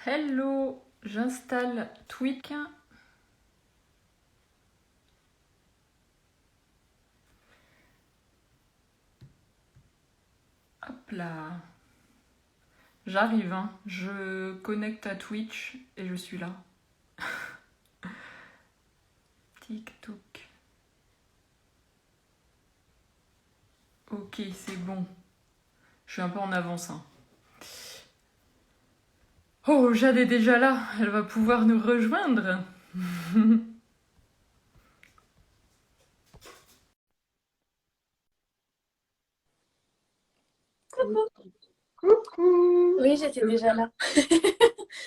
Hello, j'installe Twitch. Hop là. J'arrive, hein. Je connecte à Twitch et je suis là. TikTok. Ok, c'est bon. Je suis un peu en avance, hein. Oh, Jade est déjà là. Elle va pouvoir nous rejoindre. Coucou. Coucou, Oui, j'étais déjà là.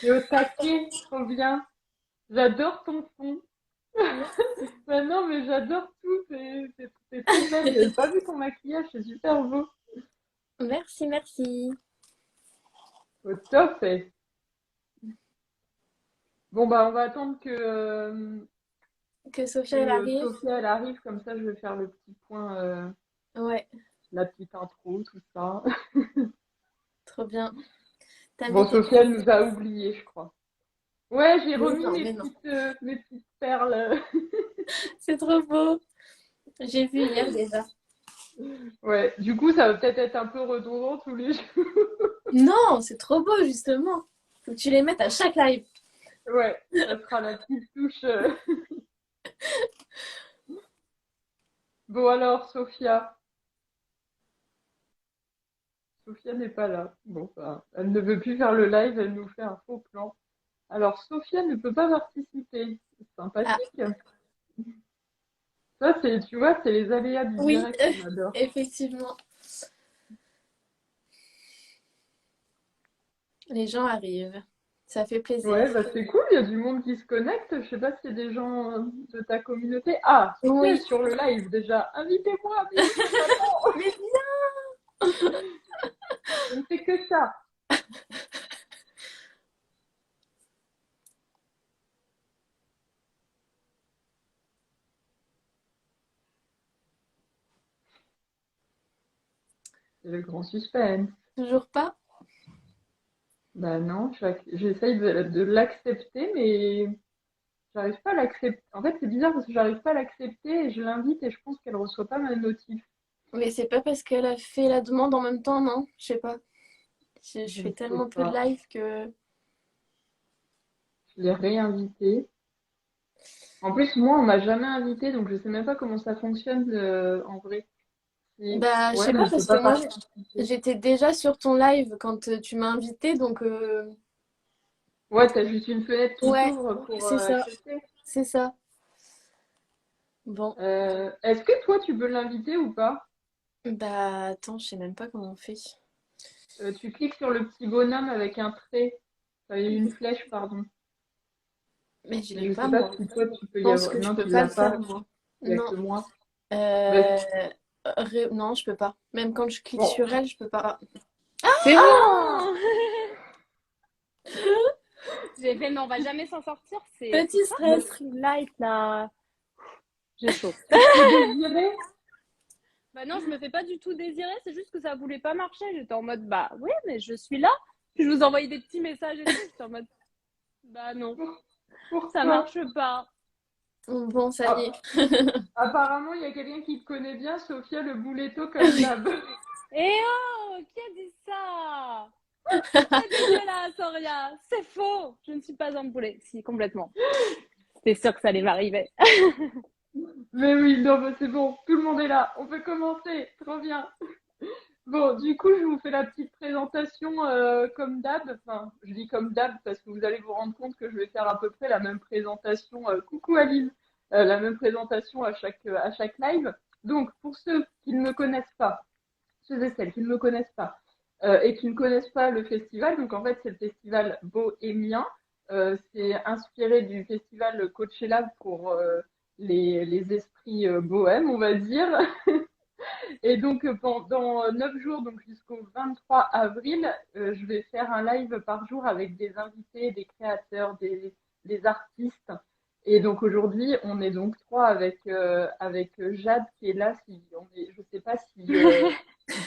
t'es au taquet, trop bien. J'adore ton fond. Merci. Bah non, mais j'adore tout, c'est trop belle. J'avais pas vu ton maquillage, c'est super beau. Merci, merci. Au top. Bon, bah, on va attendre Que Sophia, elle que arrive. Sophia elle arrive, comme ça je vais faire le petit point, Ouais, la petite intro, tout ça. trop bien. T'as Bon, mis tes Sophia elle petites... nous a oubliés, je crois. Ouais, j'ai Mais remis non, mais non. mes petites perles. C'est trop beau. J'ai vu hier déjà. Ouais, du coup, ça va peut-être être un peu redondant tous les jours. Non, c'est trop beau, justement. Faut que tu les mettes à chaque live. Ouais, ça sera la petite touche. Bon alors, Sophia. Sophia n'est pas là. Bon, bah, elle ne veut plus faire le live, elle nous fait un faux plan. Alors, Sophia ne peut pas participer. C'est Ah, sympathique. Ça, c'est, tu vois, c'est les aléas du oui, direct, on adore. effectivement. Les gens arrivent. Ça fait plaisir. Ouais, bah c'est cool, il y a du monde qui se connecte. Je sais pas s'il y a des gens de ta communauté. Ah, Sophia est Oui. sur le live déjà. Invitez-moi, mais oui, je t'attends. Mais Je ne fais que ça. C'est le grand suspense. toujours pas? Bah non, j'essaye de l'accepter, mais j'arrive pas à l'accepter. En fait, c'est bizarre parce que j'arrive pas à l'accepter et je l'invite et je pense qu'elle reçoit pas ma notif. Mais c'est pas parce qu'elle a fait la demande en même temps, non? Je sais pas. Je Je fais ne sais tellement peu de pas. live que... Je l'ai réinvité. En plus, moi, on m'a jamais invité, donc je sais même pas comment ça fonctionne en vrai. Bah, je Ouais, sais mais pas, je peux parce que pas moi, participer. j'étais déjà sur ton live quand tu m'as invité, donc Ouais, t'as juste une fenêtre qui ouais, s'ouvre pour c'est ça, accepter. c'est ça. Bon, Est-ce que toi, tu peux l'inviter ou pas? bah attends, je sais même pas comment on fait. Tu cliques sur le petit bonhomme avec un trait, une flèche, pardon. Mais je Mais l'ai je pas, sais pas moi. si toi, tu peux Je y pense avoir. que je Non, peux tu pas l'as le faire, pas. moi. Il y a Non. que moi. Bah, Euh... Non, je peux pas. Même quand je clique bon, sur elle, je peux pas. C'est ah! bon! J'ai fait, mais on va jamais s'en sortir. C'est Petit quoi ce stress. free light là? J'ai chaud. Tu te fais désirer? Bah non, je me fais pas du tout désirer, c'est juste que ça voulait pas marcher. J'étais en mode, bah oui, mais je suis là. Puis je vous envoyais des petits messages et tout. J'étais en mode, bah non, ça Pourquoi? marche pas. Bon, ça y Ah, est. apparemment, il y a quelqu'un qui te connaît bien, Sophia le bouletto comme d'hab. Eh oh, qui a dit ça? C'est dégueulasse, Auria. C'est faux. Je ne suis pas un poulet. Si, complètement. C'était sûr que ça allait m'arriver. Mais oui, non, mais c'est bon, tout le monde est là, on peut commencer, trop bien. Bon, du coup, je vous fais la petite présentation comme d'hab. Enfin, je dis comme d'hab parce que vous allez vous rendre compte que je vais faire à peu près la même présentation. Coucou Aline, la même présentation à chaque live. Donc, pour ceux qui ne me connaissent pas, ceux et celles qui ne me connaissent pas et qui ne connaissent pas le festival, donc en fait, c'est le festival bohémien. C'est inspiré du festival Coachella pour les esprits bohèmes, on va dire. Et donc, pendant 9 jours, donc jusqu'au 23 avril, je vais faire un live par jour avec des invités, des créateurs, des artistes. Et donc aujourd'hui, on est donc trois avec Jade qui est là. Si on est, je sais pas si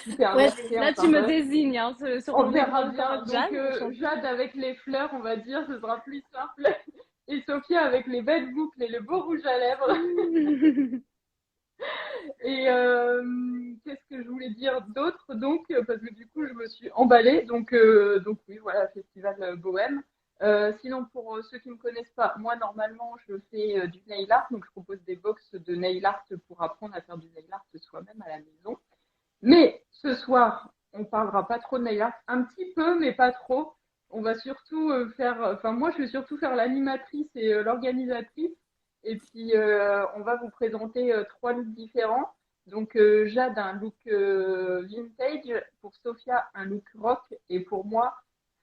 tout est inversé. Là, enfin, tu me bref. désignes hein, sur On ton verra écran. bien. Donc, Jade, Jade avec les fleurs, on va dire, ce sera plus simple. Et Sophia avec les belles boucles et le beau rouge à lèvres. Et qu'est-ce que je voulais dire d'autre donc parce que du coup je me suis emballée donc oui voilà festival Bohème. Sinon pour ceux qui me connaissent pas, moi normalement je fais du nail art donc je propose des box de nail art pour apprendre à faire du nail art soi-même à la maison. Mais ce soir on parlera pas trop de nail art, un petit peu mais pas trop. On va surtout moi je vais surtout faire l'animatrice et l'organisatrice. Et puis, on va vous présenter 3 looks différents. Donc, Jade, un look vintage. Pour Sophia, un look rock. Et pour moi,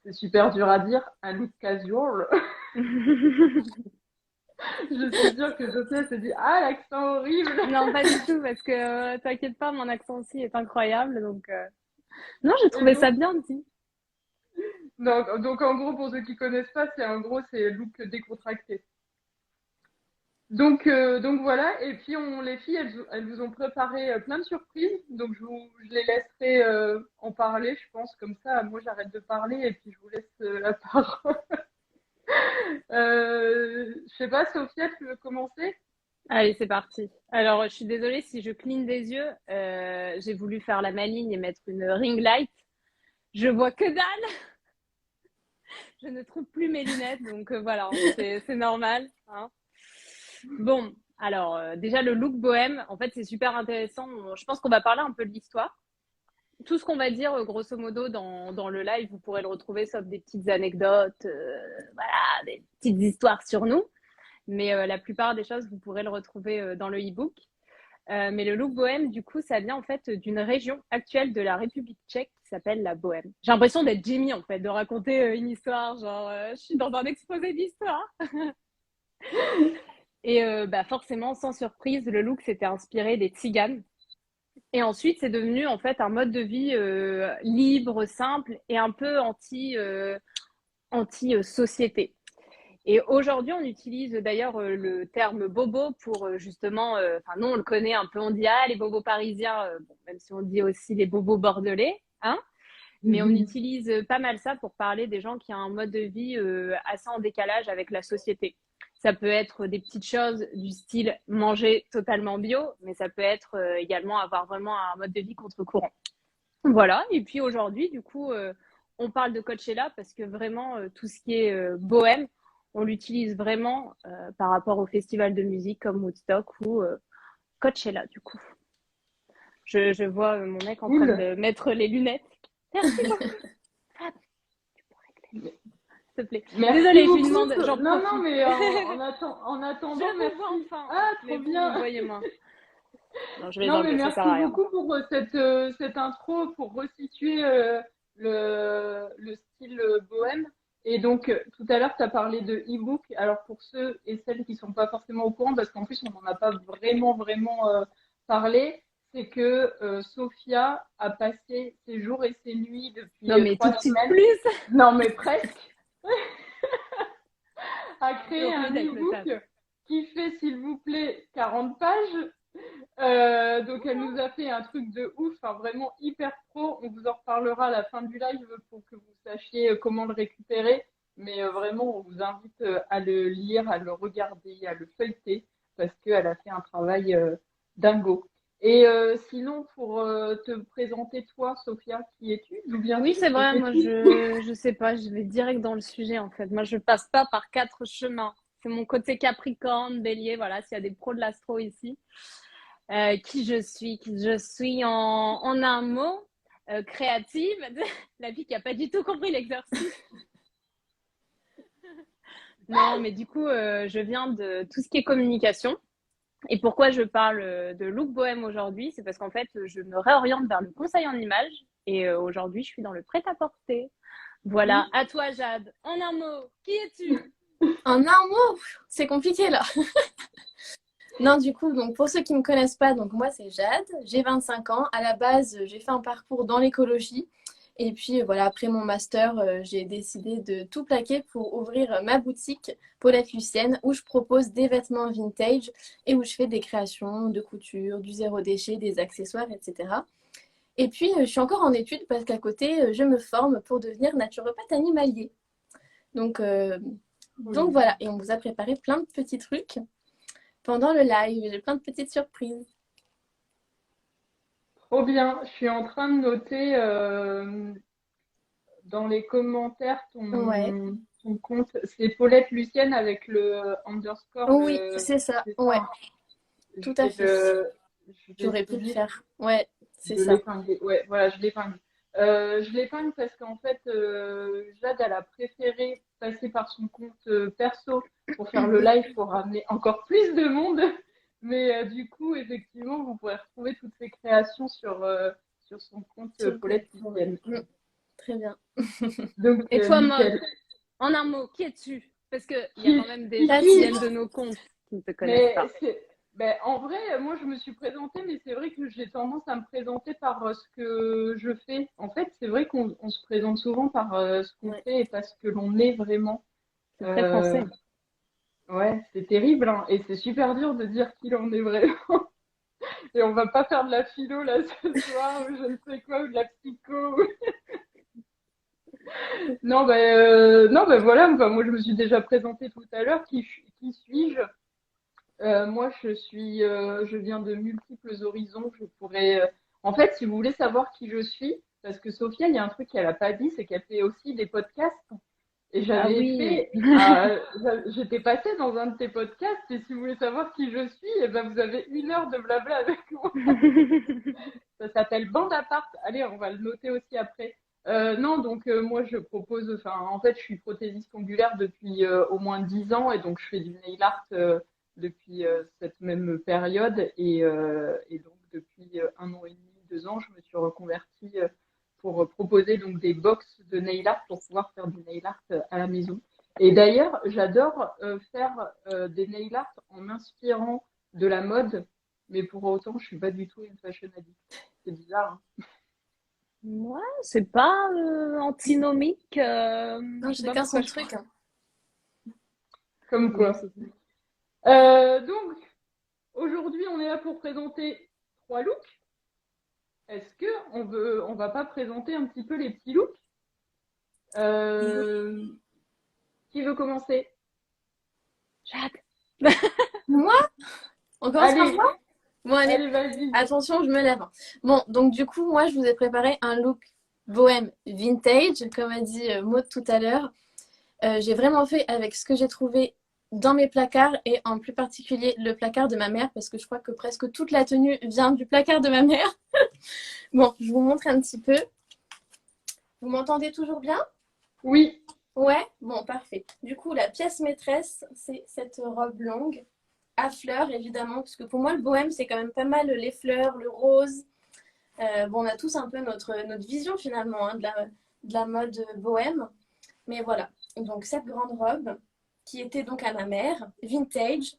c'est super dur à dire, un look casual. Je suis sûre que Sophia se dit « Ah, l'accent horrible !» Non, pas du tout, parce que t'inquiète pas, mon accent aussi est incroyable. Donc, non, j'ai Et trouvé ça donc, bien dit. donc, en gros, pour ceux qui connaissent pas, c'est look décontracté. Donc voilà, et puis les filles, elles vous ont préparé plein de surprises, donc je les laisserai en parler, je pense, comme ça, moi j'arrête de parler et puis je vous laisse la parole. Je sais pas, Sophia, tu veux commencer? Allez, c'est parti. Alors, je suis désolée si je cligne des yeux. J'ai voulu faire la maligne et mettre une ring light. Je vois que dalle. Je ne trouve plus mes lunettes, donc voilà, c'est normal. Hein. Bon, alors déjà le look bohème, en fait, c'est super intéressant. Je pense qu'on va parler un peu de l'histoire. Tout ce qu'on va dire, grosso modo, dans le live, vous pourrez le retrouver, sauf des petites anecdotes, voilà, des petites histoires sur nous. Mais la plupart des choses, vous pourrez le retrouver dans le e-book. Mais le look bohème, du coup, ça vient en fait d'une région actuelle de la République tchèque qui s'appelle la Bohème. J'ai l'impression d'être Jimmy, en fait, de raconter une histoire, genre, je suis dans un exposé d'histoire. Et forcément, sans surprise, le look s'était inspiré des tziganes. Et ensuite, c'est devenu en fait un mode de vie libre, simple et un peu anti-société. Et aujourd'hui, on utilise d'ailleurs le terme bobo pour justement, nous on le connaît un peu, on dit ah les bobos parisiens, bon, même si on dit aussi les bobos bordelais, hein, mais on utilise pas mal ça pour parler des gens qui ont un mode de vie assez en décalage avec la société. Ça peut être des petites choses du style manger totalement bio, mais ça peut être également avoir vraiment un mode de vie contre-courant. Voilà, et puis aujourd'hui, du coup, on parle de Coachella parce que vraiment, tout ce qui est bohème, on l'utilise vraiment par rapport au festival de musique comme Woodstock ou Coachella, du coup. Je vois mon mec en train de mettre les lunettes. Merci beaucoup. Fab, tu pourrais éclairer, s'il te plaît. Merci Désolée, beaucoup. je lui demande. J'en Non, profite. non, mais en attendant, Je vous merci. vois enfin. Ah, Mais trop vous bien. me voyez moins. Non, je vais les Non, mais enlever, ça merci sert à rien. beaucoup pour cette intro, pour resituer le style bohème. Et donc, tout à l'heure, tu as parlé de e-book. Alors, pour ceux et celles qui ne sont pas forcément au courant, parce qu'en plus, on n'en a pas vraiment parlé, c'est que Sophia a passé ses jours et ses nuits depuis Non, mais tout 3 de suite semaines. plus. Non, mais presque. À créer Donc, un avec le e-book qui fait, s'il vous plaît, 40 pages. Donc elle nous a fait un truc de ouf, enfin, vraiment hyper pro. On vous en reparlera à la fin du live pour que vous sachiez comment le récupérer. Mais vraiment, on vous invite à le lire, à le regarder, à le feuilleter, parce qu'elle a fait un travail dingo. Et sinon, pour te présenter toi, Sophia, qui es-tu? D'où viens-tu? Oui, c'est Que vrai, moi fais-tu? je sais pas, je vais direct dans le sujet en fait. Moi je passe pas par 4 chemins. C'est mon côté Capricorne, Bélier, voilà, s'il y a des pros de l'astro ici. Qui je suis? Qui je suis en un mot, créative, la fille qui a pas du tout compris l'exercice. Non, mais du coup, je viens de tout ce qui est communication. Et pourquoi je parle de look bohème aujourd'hui? C'est parce qu'en fait, je me réoriente vers le conseil en images et aujourd'hui, je suis dans le prêt-à-porter. Voilà, à toi Jade. En un mot, qui es-tu? En un mot, c'est compliqué là. Non, du coup, donc pour ceux qui ne me connaissent pas, donc moi c'est Jade, j'ai 25 ans. À la base, j'ai fait un parcours dans l'écologie. Et puis voilà, après mon master, j'ai décidé de tout plaquer pour ouvrir ma boutique Paulette Lucienne où je propose des vêtements vintage et où je fais des créations de couture, du zéro déchet, des accessoires, etc. Et puis, je suis encore en études parce qu'à côté, je me forme pour devenir naturopathe animalier. Donc Oui. voilà, et on vous a préparé plein de petits trucs pendant le live. J'ai plein de petites surprises. Trop bien. Je suis en train de noter dans les commentaires Ouais, ton compte. C'est Paulette Lucienne avec le underscore. oui, c'est ça. C'est ça, Ouais, hein. Je tout à vais fait. je vais J'aurais pu le essayer faire. Ouais, c'est de ça. l'épingler. Ouais, voilà, je l'épingle. Je l'épingle parce qu'en fait, Jade, elle a préféré passer par son compte perso pour faire le live pour ramener encore plus de monde. Mais du coup, effectivement, vous pourrez retrouver toutes ses créations sur son compte Sur le Paulette compte. Ouais. Lucienne. Très bien. Donc, Et toi, Maud, nickel. en un mot, qui es-tu? Parce qu'il y a Qui, quand même des qui gens qui suis-je? viennent de nos comptes qui ne te connaissent Mais pas. ben, en vrai, moi, je me suis présentée, mais c'est vrai que j'ai tendance à me présenter par ce que je fais. En fait, c'est vrai qu'on se présente souvent par ce qu'on Ouais. fait et pas ce que l'on est vraiment. C'est très Euh, français. ouais, c'est terrible, hein, et c'est super dur de dire qui l'on est vraiment. Et on va pas faire de la philo là ce soir, ou je ne sais quoi, ou de la psycho. Non, ben voilà, enfin, moi je me suis déjà présentée tout à l'heure. Qui suis-je? Moi, je viens de multiples horizons. En fait, si vous voulez savoir qui je suis, parce que Sophia, il y a un truc qu'elle a pas dit, c'est qu'elle fait aussi des podcasts. Et Ah oui. j'étais passée dans un de tes podcasts. Et si vous voulez savoir qui je suis, eh ben, vous avez 1 heure de blabla avec moi. Ça s'appelle Bande à part. Allez, on va le noter aussi après. Non, donc moi je propose, enfin en fait je suis prothésiste ongulaire depuis au moins 10 ans et donc je fais du nail art depuis cette même période et donc depuis 1 an et demi, 2 ans, je me suis reconvertie pour proposer donc des box de nail art pour pouvoir faire du nail art à la maison. Et d'ailleurs, j'adore faire des nail art en m'inspirant de la mode, mais pour autant, je suis pas du tout une fashion addict. C'est bizarre, hein. Moi, c'est pas antinomique. Non, Je sais pas chacun pourquoi son je crois. truc, hein. Comme Non, quoi. c'est Donc, aujourd'hui, on est là pour présenter 3 looks. Est-ce que on va pas présenter un petit peu les petits looks? Euh, qui veut commencer? Jade. Moi? On commence par Allez, moi? Bon, allez, allez, vas-y. attention, je me lève. Bon, donc du coup, moi, je vous ai préparé un look bohème vintage, comme a dit Maud tout à l'heure. J'ai vraiment fait avec ce que j'ai trouvé dans mes placards et en plus particulier le placard de ma mère parce que je crois que presque toute la tenue vient du placard de ma mère. Bon, je vous montre un petit peu. Vous m'entendez toujours bien? Oui, Ouais? Bon, parfait. Du coup, la pièce maîtresse, c'est cette robe longue à fleurs, évidemment, parce que pour moi, le bohème, c'est quand même pas mal les fleurs, le rose. Bon, on a tous un peu notre vision finalement hein, de la mode bohème. Mais voilà, donc cette grande robe qui était donc à ma mère, vintage.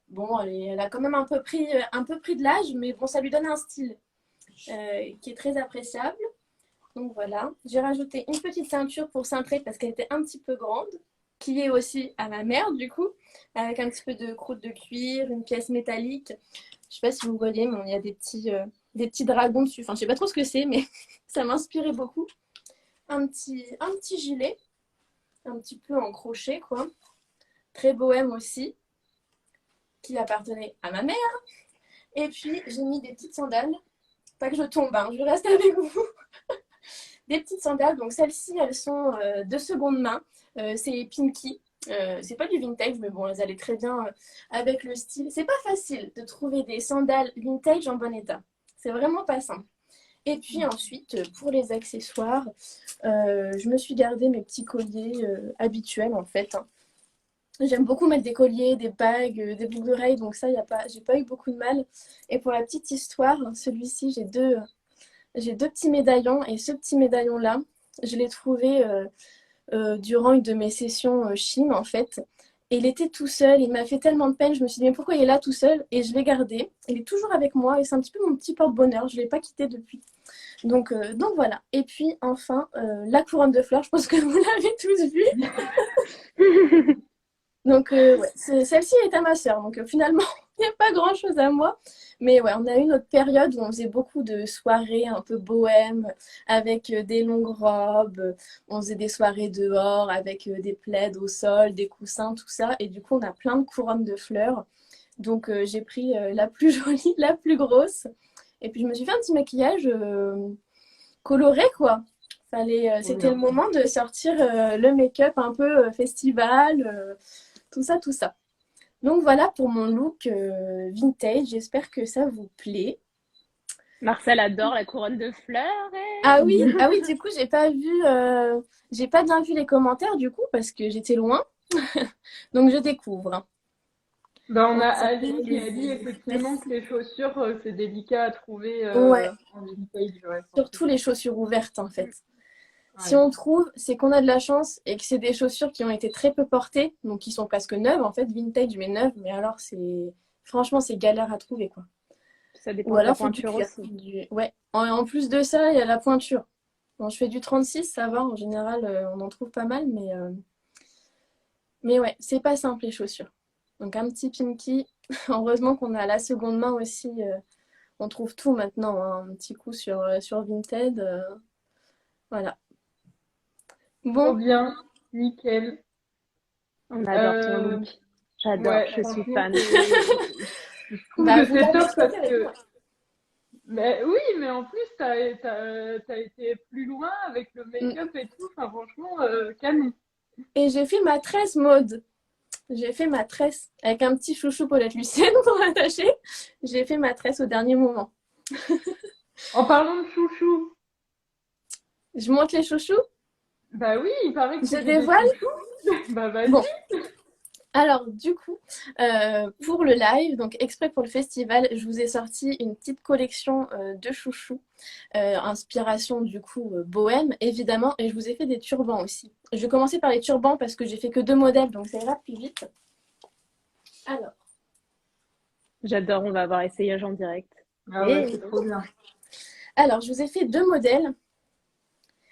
Bon, elle a quand même un peu pris de l'âge, mais bon, ça lui donne un style qui est très appréciable. Donc voilà, j'ai rajouté une petite ceinture pour cintrer parce qu'elle était un petit peu grande, qui est aussi à ma mère du coup, avec un petit peu de croûte de cuir, une pièce métallique. Je sais pas si vous voyez, mais il y a des petits dragons dessus. Enfin, je sais pas trop ce que c'est, mais ça m'inspirait beaucoup. Un petit gilet, un petit peu en crochet, quoi. Très bohème aussi, qui appartenait à ma mère. Et puis, j'ai mis des petites sandales. Pas que je tombe, hein, je reste avec vous. Des petites sandales. Donc, celles-ci, elles sont de seconde main. C'est Pinky. C'est pas du vintage, mais bon, elles allaient très bien avec le style. C'est pas facile de trouver des sandales vintage en bon état. C'est vraiment pas simple. Et puis ensuite, pour les accessoires, je me suis gardé mes petits colliers habituels en fait, hein. J'aime beaucoup mettre des colliers, des bagues, des boucles d'oreilles, donc ça, j'ai pas eu beaucoup de mal. Et pour la petite histoire, celui-ci, j'ai deux petits médaillons, et ce petit médaillon-là, je l'ai trouvé durant une de mes sessions Chine, en fait. Et il était tout seul, il m'a fait tellement de peine, je me suis dit, mais pourquoi il est là tout seul? Et je l'ai gardé, il est toujours avec moi, et c'est un petit peu mon petit porte-bonheur, je ne l'ai pas quitté depuis. Donc voilà. Et puis enfin, la couronne de fleurs, je pense que vous l'avez tous vue. Donc ouais, celle-ci est à ma sœur, donc finalement, il n'y a pas grand-chose à moi. Mais ouais, on a eu une autre période où on faisait beaucoup de soirées un peu bohèmes, avec des longues robes. On faisait des soirées dehors avec des plaids au sol, des coussins, tout ça. Et du coup, on a plein de couronnes de fleurs. Donc, j'ai pris la plus jolie, la plus grosse. Et puis, je me suis fait un petit maquillage coloré, quoi. Trop C'était le bien. moment de sortir le make-up un peu festival, tout ça, tout ça. Donc voilà pour mon look vintage. J'espère que ça vous plaît. Marcel adore la couronne de fleurs. Ah oui, du coup, j'ai pas bien vu les commentaires du coup parce que j'étais loin. Donc je découvre. Hein. Bah, on On a s'appelle Ali qui a dit effectivement que les chaussures, c'est délicat à trouver Ouais, en vintage, ouais, surtout forcément. les chaussures ouvertes en fait. Si Ouais. on trouve, c'est qu'on a de la chance et que c'est des chaussures qui ont été très peu portées, donc qui sont presque neuves en fait, vintage mais neuves. Mais alors franchement, c'est galère à trouver quoi. Ça Ou dépend de la alors faut du pointure cuir. aussi. Ouais. En plus de ça, il y a la pointure. Bon, je fais du 36, ça va. En général, on en trouve pas mal, mais ouais, c'est pas simple les chaussures. Donc un petit pinky. Heureusement qu'on a la seconde main aussi. On trouve tout maintenant. Hein. Un petit coup sur Vinted. Voilà. Trop Bon, bien, nickel. On adore ton Euh, look. J'adore, ouais, je suis franchement, fan. je trouve bah que vous c'est l'avez top parce choisi avec que moi. mais oui, mais en plus, t'as été plus loin avec le Mm. make-up et tout. Enfin, franchement, canon. Et j'ai fait ma tresse mode. J'ai fait ma tresse avec un petit chouchou Paulette Lucienne pour l'attacher. J'ai fait ma tresse au dernier moment. En parlant de chouchou, Je monte les chouchous. bah oui, il paraît que Je c'était des dévoile. chouchous. Bah vas-y. Bon, alors, du coup, pour le live, donc exprès pour le festival, je vous ai sorti une petite collection de chouchous, inspiration du coup bohème, évidemment, et je vous ai fait des turbans aussi. Je vais commencer par les turbans parce que j'ai fait que 2 modèles, donc ça ira plus vite. Alors, J'adore, on va avoir essayage en direct. Ah ouais, et... c'est trop bien. alors, je vous ai fait 2 modèles.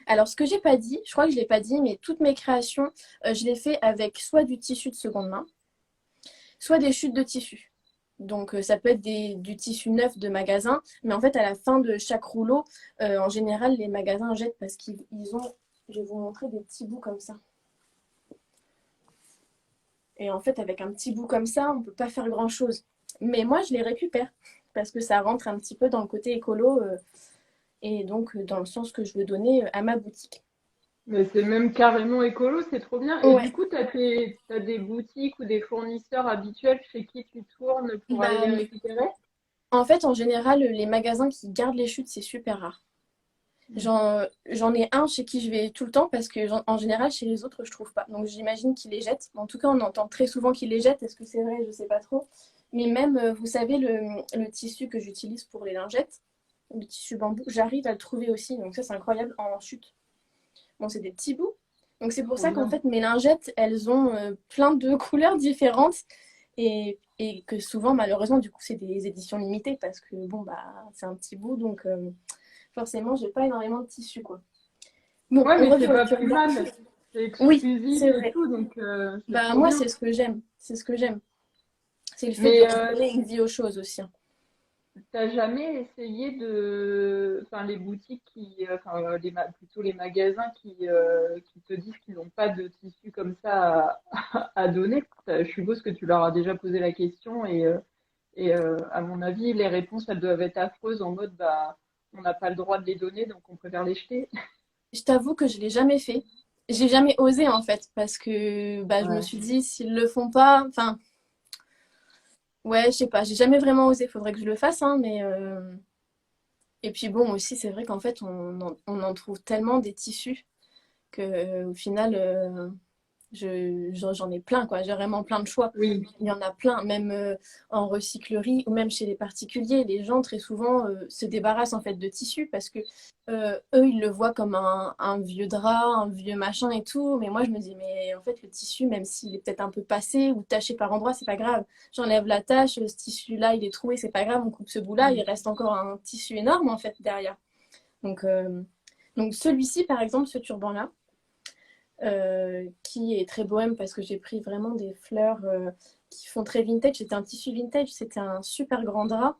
Alors, ce que j'ai pas dit, je crois que je l'ai pas dit, mais toutes mes créations, je les fais avec soit du tissu de seconde main, soit des chutes de tissu. Donc ça peut être du tissu neuf de magasin, mais en fait à la fin de chaque rouleau, en général les magasins jettent parce qu'ils ont, je vais vous montrer des petits bouts comme ça. Et en fait avec un petit bout comme ça, on peut pas faire grand chose. Mais moi je les récupère parce que ça rentre un petit peu dans le côté écolo et donc dans le sens que je veux donner à ma boutique. Mais c'est même carrément écolo, c'est trop bien. Et du Ouais, coup, t'as des boutiques ou des fournisseurs habituels chez qui tu tournes pour aller bah les récupérer? en fait en général les magasins qui gardent les chutes c'est super rare. J'en ai un chez qui je vais tout le temps parce que en général chez les autres je trouve pas. Donc j'imagine qu'ils les jettent. En tout cas on entend très souvent qu'ils les jettent. Est-ce que c'est vrai? Je sais pas trop. Mais même vous savez le tissu que j'utilise pour les lingettes, le tissu bambou, j'arrive à le trouver aussi. Donc ça c'est incroyable en chute. Bon c'est des petits bouts. Donc c'est pour Trop ça qu'en bien. fait mes lingettes elles ont plein de couleurs différentes et que souvent malheureusement du coup c'est des éditions limitées parce que bon bah c'est un petit bout donc forcément j'ai pas énormément de tissu quoi. Bon, Ouais, on mais revient c'est au pas plus turban. mal. C'est Oui, exclusif c'est et vrai. tout, donc c'est Bah trop moi bien. c'est ce que j'aime. C'est ce que j'aime. C'est le fait de Mais redonner une vie aux choses aussi. Hein. t'as jamais essayé de, enfin les boutiques enfin plutôt les magasins qui te disent qu'ils n'ont pas de tissu comme ça à donner. Je suppose que tu leur as déjà posé la question et à mon avis les réponses elles doivent être affreuses en mode bah on n'a pas le droit de les donner donc on préfère les jeter. Je t'avoue que je l'ai jamais fait. J'ai jamais osé en fait parce que bah, je me Ouais. suis dit s'ils le font pas, enfin ouais je sais pas, j'ai jamais vraiment osé. Faudrait que je le fasse hein, mais et puis bon aussi c'est vrai qu'en fait on en trouve tellement des tissus que au final j'en ai plein, quoi. J'ai vraiment plein de choix. Oui. Il y en a plein, même en recyclerie ou même chez les particuliers. Les gens, très souvent, se débarrassent en fait de tissus parce que eux, ils le voient comme un vieux drap, un vieux machin et tout. Mais moi, je me dis, mais en fait, le tissu, même s'il est peut-être un peu passé ou taché par endroits, c'est pas grave. J'enlève la tache, ce tissu-là, il est troué, c'est pas grave. On coupe ce bout-là, il reste encore un tissu énorme en fait derrière. Donc, euh, donc celui-ci, par exemple, ce turban-là, qui est très bohème parce que j'ai pris vraiment des fleurs qui font très vintage. C'était un tissu vintage, c'était un super grand drap.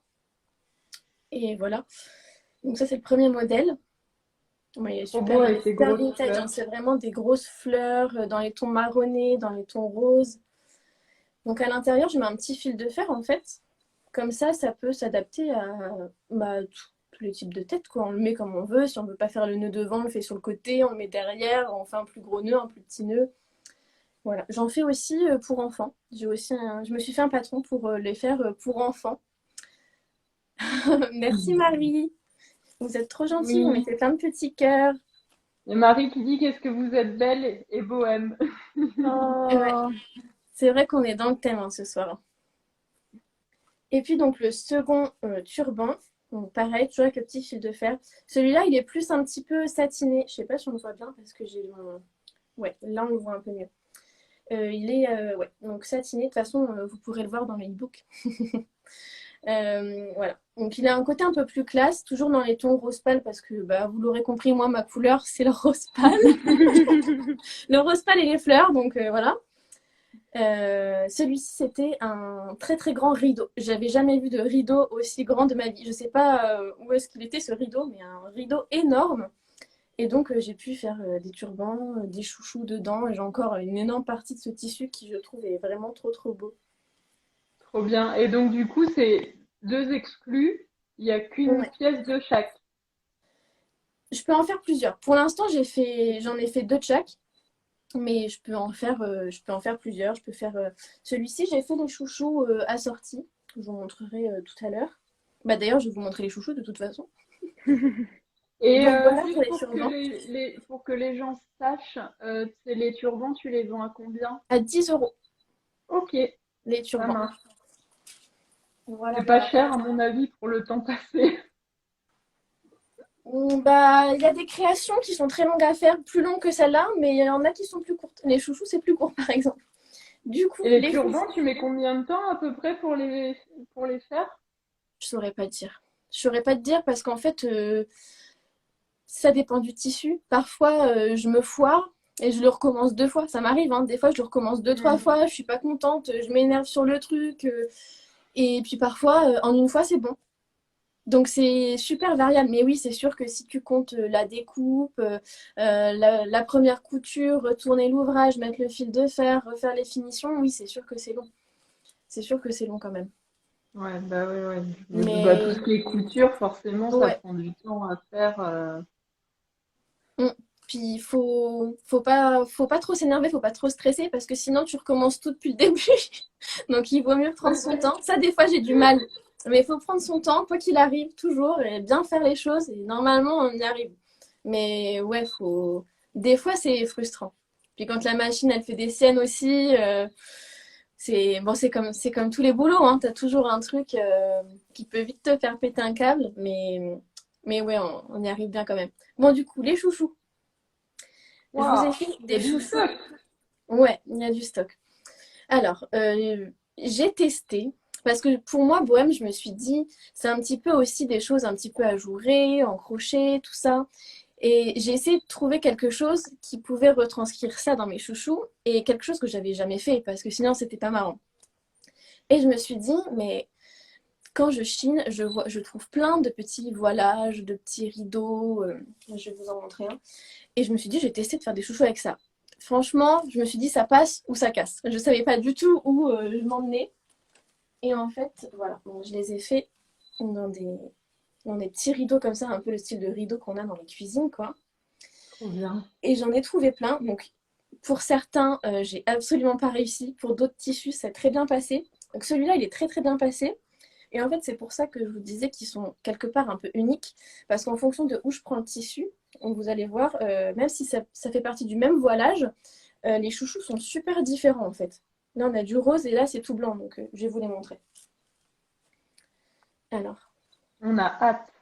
Et voilà. Donc ça, c'est le premier modèle. Ouais, il est Trop super, beau il est avec ces super grosses vintage, hein. fleurs. C'est vraiment des grosses fleurs dans les tons marronnés, dans les tons roses. Donc à l'intérieur, je mets un petit fil de fer en fait. Comme ça peut s'adapter à bah, tous les types de têtes, quoi. On le met comme on veut. Si on veut pas faire le nœud devant, on le fait sur le côté, on le met derrière, on fait un plus gros nœud, un plus petit nœud. Voilà. J'en fais aussi pour enfants. Je me suis fait un patron pour les faire pour enfants. Merci Marie. Vous êtes trop gentille, vous Oui. mettez plein de petits cœurs. Et Marie qui dit qu'est-ce que vous êtes belle et bohème. Ouais, Oh. c'est vrai qu'on est dans le thème hein, ce soir. Et puis donc le second turban, donc pareil, toujours avec le petit fil de fer. Celui-là, il est plus un petit peu satiné. Je sais pas si on le voit bien parce que j'ai mon... Ouais, là on le voit un peu mieux. Il est ouais, donc satiné. De toute façon, vous pourrez le voir dans les e-books. Voilà. Donc il a un côté un peu plus classe, toujours dans les tons rose pâle parce que bah, vous l'aurez compris, moi ma couleur c'est le rose pâle. Le rose pâle et les fleurs, donc voilà. Celui-ci, c'était un très très grand rideau. J'avais jamais vu de rideau aussi grand de ma vie. Je sais pas où est-ce qu'il était ce rideau, mais un rideau énorme. Et donc, j'ai pu faire des turbans, des chouchous dedans. Et j'ai encore une énorme partie de ce tissu qui, je trouve, est vraiment trop trop beau. Trop bien. Et donc, du coup, c'est deux exclus. Il n'y a qu'une Ouais. pièce de chaque. Je peux en faire plusieurs. Pour l'instant, j'en ai fait deux de chaque. Mais je peux en faire plusieurs. Je peux faire celui-ci, j'ai fait les chouchous assortis. Je vous montrerai tout à l'heure. Bah, d'ailleurs, je vais vous montrer les chouchous de toute façon. Et Donc voilà pour juste les pour que turbans. pour que les gens sachent, les turbans, tu les vends à combien? À 10 € Ok, les ça turbans. marche. Voilà, C'est pas voilà. cher, à mon avis, pour le temps passé. Bah, il y a des créations qui sont très longues à faire, plus longues que celle-là, mais il y en a qui sont plus courtes. Les chouchous, c'est plus court, par exemple. Du coup, Et les les chouchous, turbans, tu mets combien de temps à peu près pour les faire? je saurais pas te dire. Je saurais pas te dire parce qu'en fait, ça dépend du tissu. Parfois, je me foire et je le recommence 2 fois. Ça m'arrive, hein. Des fois, je le recommence 2, 3 fois. Je suis pas contente, je m'énerve sur le truc. Et puis parfois, en une fois, c'est bon. Donc c'est super variable, mais oui, c'est sûr que si tu comptes la découpe, la première couture, retourner l'ouvrage, mettre le fil de fer, refaire les finitions, oui, c'est sûr que c'est long. C'est sûr que c'est long quand même. Ouais, bah ouais, ouais. Mais bah, tout Mais ce qui est couture, forcément, ça ouais. prend du temps à faire. Mm. Puis faut pas trop s'énerver, faut pas trop stresser parce que sinon tu recommences tout depuis le début. Donc il vaut mieux prendre son temps. Ça, des fois, j'ai du mal. Mais il faut prendre son temps, quoi qu'il arrive, toujours, et bien faire les choses. Et normalement, on y arrive. Mais ouais, faut. Des fois, c'est frustrant. Puis quand la machine, elle fait des scènes aussi, c'est bon, c'est comme tous les boulots, hein. T'as toujours un truc qui peut vite te faire péter un câble, mais ouais, on y arrive bien quand même. Bon, du coup, les chouchous. Je vous ai Waouh, fait il y a des du chouchous. stock. Ouais, il y a du stock. Alors, j'ai testé, parce que pour moi, Bohème, je me suis dit, c'est un petit peu aussi des choses un petit peu ajourées, en crochet, tout ça. Et j'ai essayé de trouver quelque chose qui pouvait retranscrire ça dans mes chouchous, et quelque chose que j'avais jamais fait, parce que sinon, c'était pas marrant. Et je me suis dit, mais quand je chine, je trouve plein de petits voilages, de petits rideaux, je vais vous en montrer un. Et je me suis dit, je vais tester de faire des chouchous avec ça. Franchement, je me suis dit, ça passe ou ça casse. Je ne savais pas du tout où je m'emmenais. Et en fait, voilà, bon, je les ai fait dans dans des petits rideaux comme ça, un peu le style de rideau qu'on a dans les cuisines, quoi. Trop bien. Et j'en ai trouvé plein. Donc, pour certains, j'ai absolument pas réussi. Pour d'autres tissus, ça a très bien passé. Donc, celui-là, il est très très bien passé. Et en fait, c'est pour ça que je vous disais qu'ils sont quelque part un peu uniques. Parce qu'en fonction de où je prends le tissu, vous allez voir, même si ça fait partie du même voilage, les chouchous sont super différents en fait. Là, on a du rose et là, c'est tout blanc. Donc, je vais vous les montrer. Alors, On a hâte.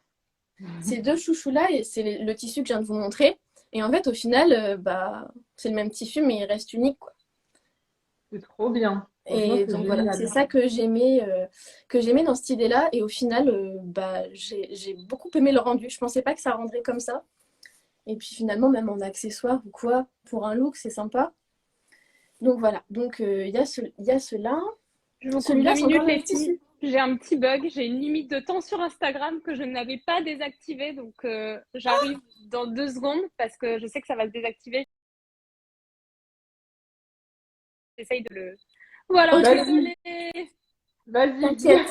ces deux chouchous-là, c'est le tissu que je viens de vous montrer. Et en fait, au final, bah, c'est le même tissu, mais il reste unique, quoi. C'est trop bien. Franchement, Et c'est donc voilà, c'est génial. ça que j'aimais dans cette idée-là. Et au final, bah, j'ai beaucoup aimé le rendu. Je pensais pas que ça rendrait comme ça. Et puis finalement, même en accessoire ou quoi, pour un look, c'est sympa. Donc voilà, donc il y a cela. Je vous coupe Celui-là, deux c'est encore minutes, le les même filles. tissu. J'ai un petit bug. J'ai une limite de temps sur Instagram que je n'avais pas désactivée. Donc, j'arrive dans 2 secondes parce que je sais que ça va se désactiver. J'essaye de le. Voilà, Ok, Vas-y, désolée. vas-y. t'inquiète,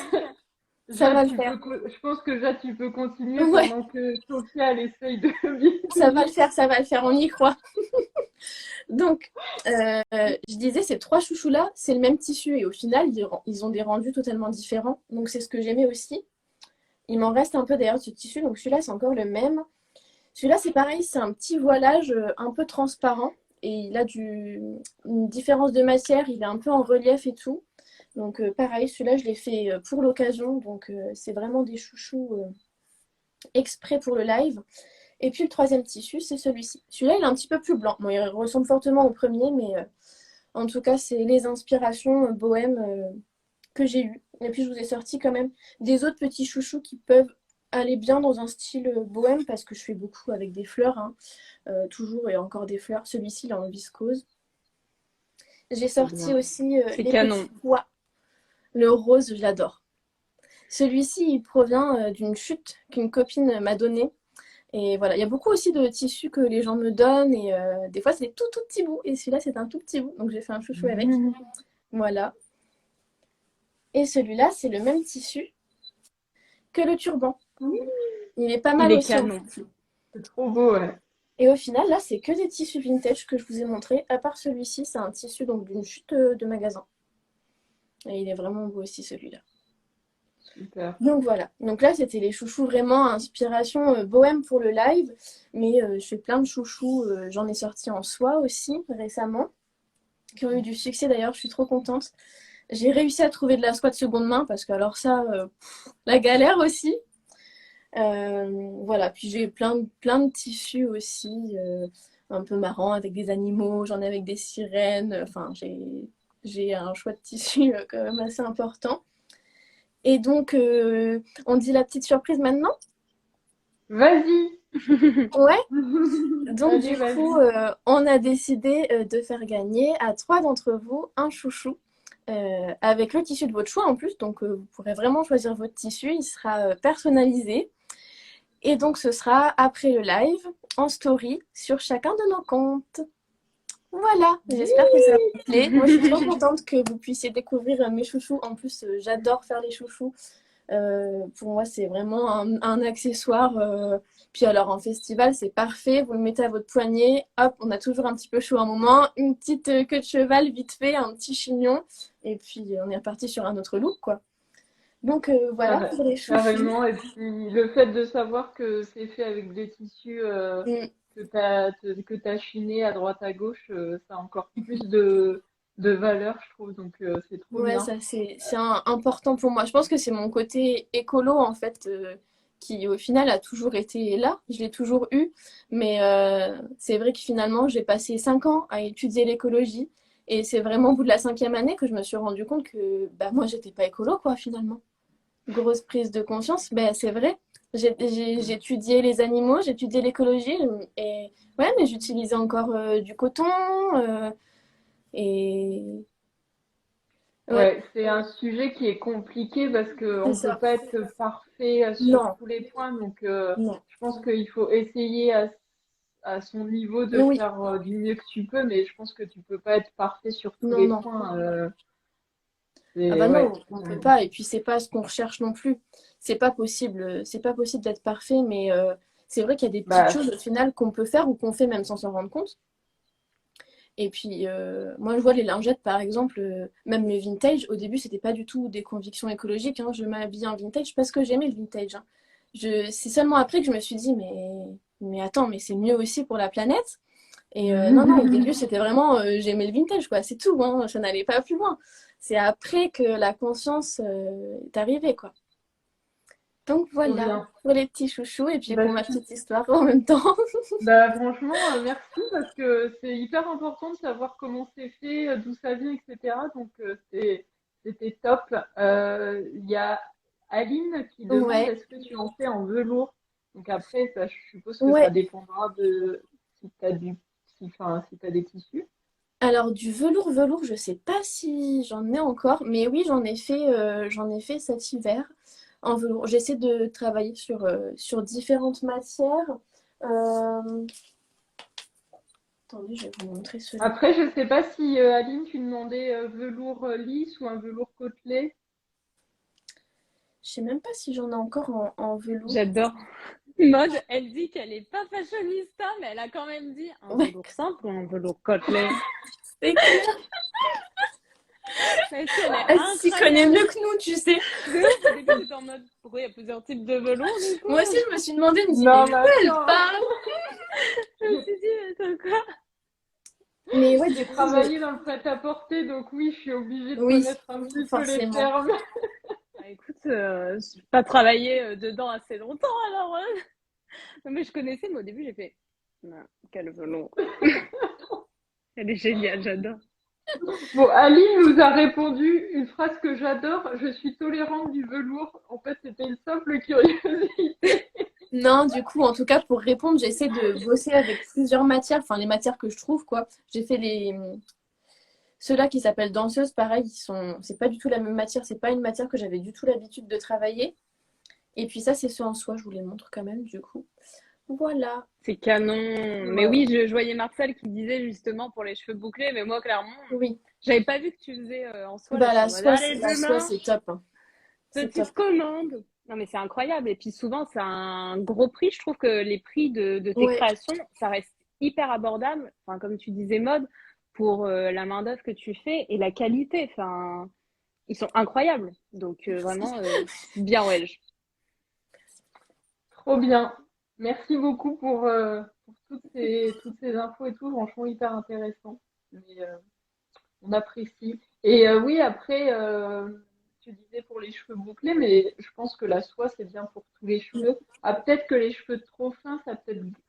ça va Jade, le faire. je pense que Jade, tu peux continuer Ouais, pendant que Sophia, elle essaye de bien ça va tenir. le faire, ça va le faire, on y croit. Donc, je disais, ces trois chouchous-là, c'est le même tissu et au final, ils ont des rendus totalement différents. Donc, c'est ce que j'aimais aussi. Il m'en reste un peu d'ailleurs de ce tissu, donc celui-là, c'est encore le même. Celui-là, c'est pareil, c'est un petit voilage un peu transparent et il a une différence de matière, il est un peu en relief et tout. Donc, pareil, celui-là, je l'ai fait pour l'occasion. Donc, c'est vraiment des chouchous exprès pour le live. Et puis, le troisième tissu, c'est celui-ci. Celui-là, il est un petit peu plus blanc. Bon, il ressemble fortement au premier, mais en tout cas, c'est les inspirations bohème que j'ai eues. Et puis, je vous ai sorti quand même des autres petits chouchous qui peuvent aller bien dans un style bohème parce que je fais beaucoup avec des fleurs, hein. Toujours et encore des fleurs. Celui-ci, il est en viscose. J'ai Trop sorti bien. aussi C'est les petits canon. pois. Le rose, je l'adore. Celui-ci, il provient d'une chute qu'une copine m'a donnée. Et voilà, il y a beaucoup aussi de tissus que les gens me donnent et des fois c'est des tout petits bouts et celui-là c'est un tout petit bout donc j'ai fait un chouchou avec. Voilà. Et celui-là c'est le même tissu que le turban. Il est pas Il mal est aussi en canon. chouchou. C'est trop beau, ouais. Et au final là c'est que des tissus vintage que je vous ai montré. À part celui-ci c'est un tissu donc d'une chute de magasin. Et il est vraiment beau aussi celui-là. Super. Donc voilà. Donc là c'était les chouchous vraiment inspiration bohème pour le live. Mais je fais plein de chouchous. J'en ai sorti en soie aussi récemment. Qui ont eu du succès d'ailleurs, je suis trop contente. J'ai réussi à trouver de la soie de seconde main parce que alors ça, la galère aussi. Voilà, puis j'ai plein de tissus aussi, un peu marrants avec des animaux, j'en ai avec des sirènes, enfin j'ai un choix de tissus quand même assez important. Et donc, on dit la petite surprise maintenant? Vas-y. Ouais. Donc Allez, du coup, vas-y. on a décidé de faire gagner à 3 d'entre vous un chouchou avec le tissu de votre choix en plus. Donc vous pourrez vraiment choisir votre tissu, il sera personnalisé. Et donc ce sera après le live, en story, sur chacun de nos comptes. Voilà, j'espère que ça vous plaît. Moi je suis trop contente que vous puissiez découvrir mes chouchous. En plus, j'adore faire les chouchous. Pour moi, c'est vraiment un accessoire. Puis alors, en festival, c'est parfait. Vous le mettez à votre poignet. Hop, on a toujours un petit peu chaud un moment. Une petite queue de cheval vite fait, un petit chignon. Et puis, on est reparti sur un autre look, quoi. Donc, voilà pour les chouchous. Carrément. Et puis le fait de savoir que c'est fait avec des tissus Mm. que t'as chiné à droite à gauche, ça a encore plus de valeur, je trouve. Donc c'est trop Ouais, bien. ça, important pour moi. Je pense que c'est mon côté écolo, en fait, qui, au final, a toujours été là. Je l'ai toujours eu. Mais c'est vrai que finalement, j'ai passé 5 ans à étudier l'écologie. Et c'est vraiment au bout de la 5e année que je me suis rendu compte que bah, moi, j'étais pas écolo, quoi, finalement. Grosse prise de conscience. Ben, c'est vrai. J'ai étudié les animaux, j'ai étudié l'écologie. Et ouais, mais j'utilisais encore du coton. Et ouais, Ouais, c'est un sujet qui est compliqué parce que c'est on peut ça. pas être parfait sur Non, tous les points. Donc, non. je pense qu'il faut essayer à son niveau de Oui, faire du mieux que tu peux, mais je pense que tu peux pas être parfait sur tous non, les non. points. Ah C'est bah ouais. non, on peut pas. Et puis c'est pas ce qu'on recherche non plus. C'est pas possible d'être parfait, mais c'est vrai qu'il y a des petites Bah, choses au final qu'on peut faire ou qu'on fait même sans s'en rendre compte. Et puis moi je vois les lingettes par exemple, même le vintage, au début c'était pas du tout des convictions écologiques, hein. Je m'habillais en vintage parce que j'aimais le vintage, hein. C'est seulement après que je me suis dit mais attends, mais c'est mieux aussi pour la planète. Et non, non, au début, c'était vraiment, j'aimais le vintage, quoi, c'est tout, hein, ça n'allait pas plus loin. C'est après que la conscience est arrivée, quoi. Donc trop voilà, bien. pour les petits chouchous et puis Bah, pour ma petite histoire en même temps. bah, franchement, merci parce que c'est hyper important de savoir comment c'est fait, d'où ça vient, etc. Donc, c'était top. Il y a Aline qui demande Ouais, est-ce que tu en fais en velours? Donc après, ça, je suppose que ça ouais. dépendra de si t'as du, si, enfin, si t'as des tissus. Alors du velours, je sais pas si j'en ai encore, mais oui, j'en ai fait cet hiver en velours. J'essaie de travailler sur différentes matières. Euh, Attendez, je vais vous montrer celui. Après, je sais pas si Aline, tu demandais velours lisse ou un velours côtelé. Je sais même pas si j'en ai encore en velours. J'adore. Mode, elle dit qu'elle est pas fashionista, mais elle a quand même dit un Ouais. velours simple ou un velours côtelé. C'est clair. Parce qu'elle est Elle s'y connaît incroyable. mieux que nous, tu sais. De ouf, au début, j'étais en mode, pourquoi il y a plusieurs types de velours du coup? Moi aussi, je me suis demandé, je me dis, Non, mais mais de quoi elle attends, parle? Je me suis dit, attends quoi? Mais ouais, j'ai travaillé dans le prêt-à-porter, donc oui, je suis obligée de Oui, connaître un petit peu les forcément. termes. Bah, écoute, j'ai pas travaillé dedans assez longtemps alors. Non, mais je connaissais, mais au début, j'ai fait, non, quel velours. Elle est géniale, j'adore. Bon, Aline nous a répondu une phrase que j'adore. Je suis tolérante du velours. En fait, c'était une simple curiosité. Non, du coup, en tout cas, pour répondre, j'essaie de bosser avec plusieurs matières, enfin les matières que je trouve, quoi. J'ai fait ceux-là qui s'appellent danseuses, pareil, c'est pas du tout la même matière, c'est pas une matière que j'avais du tout l'habitude de travailler. Et puis ça, c'est ceux en soie, je vous les montre quand même, du coup. Voilà. C'est canon. Mais oui, je voyais Marcel qui disait justement pour les cheveux bouclés, mais moi, clairement, Oui. j'avais pas vu que tu faisais en soie. Bah, Là, je suis en mode, allez, la soie, demain, c'est top, hein. C'est top. petite commande. Non, mais c'est incroyable. Et puis souvent, c'est un gros prix. Je trouve que les prix de tes Ouais. créations, ça reste hyper abordable. Enfin, comme tu disais, mode, pour la main-d'œuvre que tu fais et la qualité. Enfin, ils sont incroyables. Donc, vraiment, bien Welsh. Trop bien. Merci beaucoup pour toutes ces infos et tout. Franchement, hyper intéressant. Mais, on apprécie. Et oui, après, tu disais pour les cheveux bouclés, mais je pense que la soie, c'est bien pour tous les cheveux. Ah, peut-être que les cheveux trop fins, ça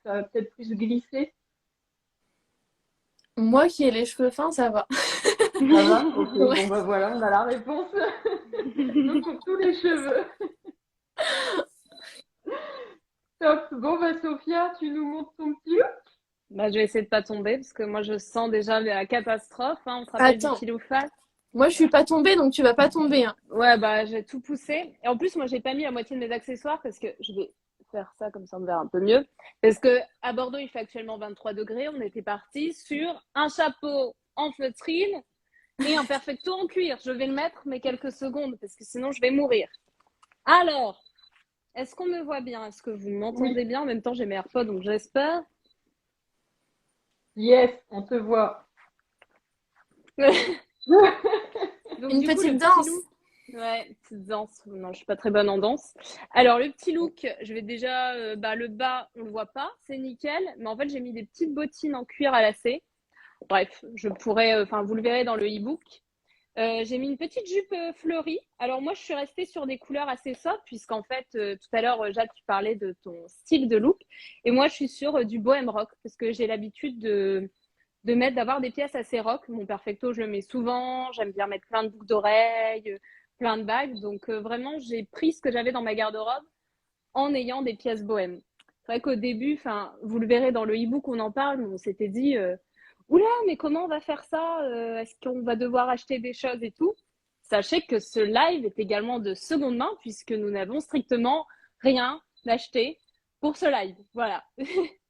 va peut-être plus glisser. Moi qui ai les cheveux fins, ça va. Ça va? Ok, Ouais. bon bah voilà, on a la réponse. Donc pour tous les cheveux. Top. Bon bah Sophia, tu nous montres ton petit look? Bah, je vais essayer de pas tomber parce que moi, je sens déjà la catastrophe. Hein. On se rappelle du Attends, kilo face. moi je suis pas tombée, donc tu vas pas tomber, hein. Ouais, bah, j'ai tout poussé. Et en plus, moi, j'ai pas mis la moitié de mes accessoires parce que je vais faire ça comme ça, on me verra un peu mieux. Parce que à Bordeaux, il fait actuellement 23 degrés. On était parti sur un chapeau en feutrine et un perfecto en cuir. Je vais le mettre, mais quelques secondes parce que sinon, je vais mourir. Alors, est-ce qu'on me voit bien? Est-ce que vous m'entendez Oui. bien? En même temps, j'ai mes AirPods, donc j'espère. Yes, on te voit. Donc, Une du coup, petite le danse. petit look. Ouais, petite danse. Non, je suis pas très bonne en danse. Alors, le petit look, je vais déjà. Le bas, on le voit pas, c'est nickel. Mais en fait, j'ai mis des petites bottines en cuir à lacets. Bref, je pourrais. Enfin, vous le verrez dans le e-book. J'ai mis une petite jupe fleurie. Alors, moi, je suis restée sur des couleurs assez sobres, puisqu'en fait, tout à l'heure, Jade, tu parlais de ton style de look. Et moi, je suis sur du bohème rock, parce que j'ai l'habitude d'avoir des pièces assez rock. Mon perfecto, je le mets souvent. J'aime bien mettre plein de boucles d'oreilles, plein de bagues. Donc vraiment, j'ai pris ce que j'avais dans ma garde-robe en ayant des pièces bohèmes. C'est vrai qu'au début, enfin, vous le verrez dans le e-book, on en parle, on s'était dit, oula, mais comment on va faire ça? Est-ce qu'on va devoir acheter des choses et tout? Sachez que ce live est également de seconde main puisque nous n'avons strictement rien acheté pour ce live. Voilà.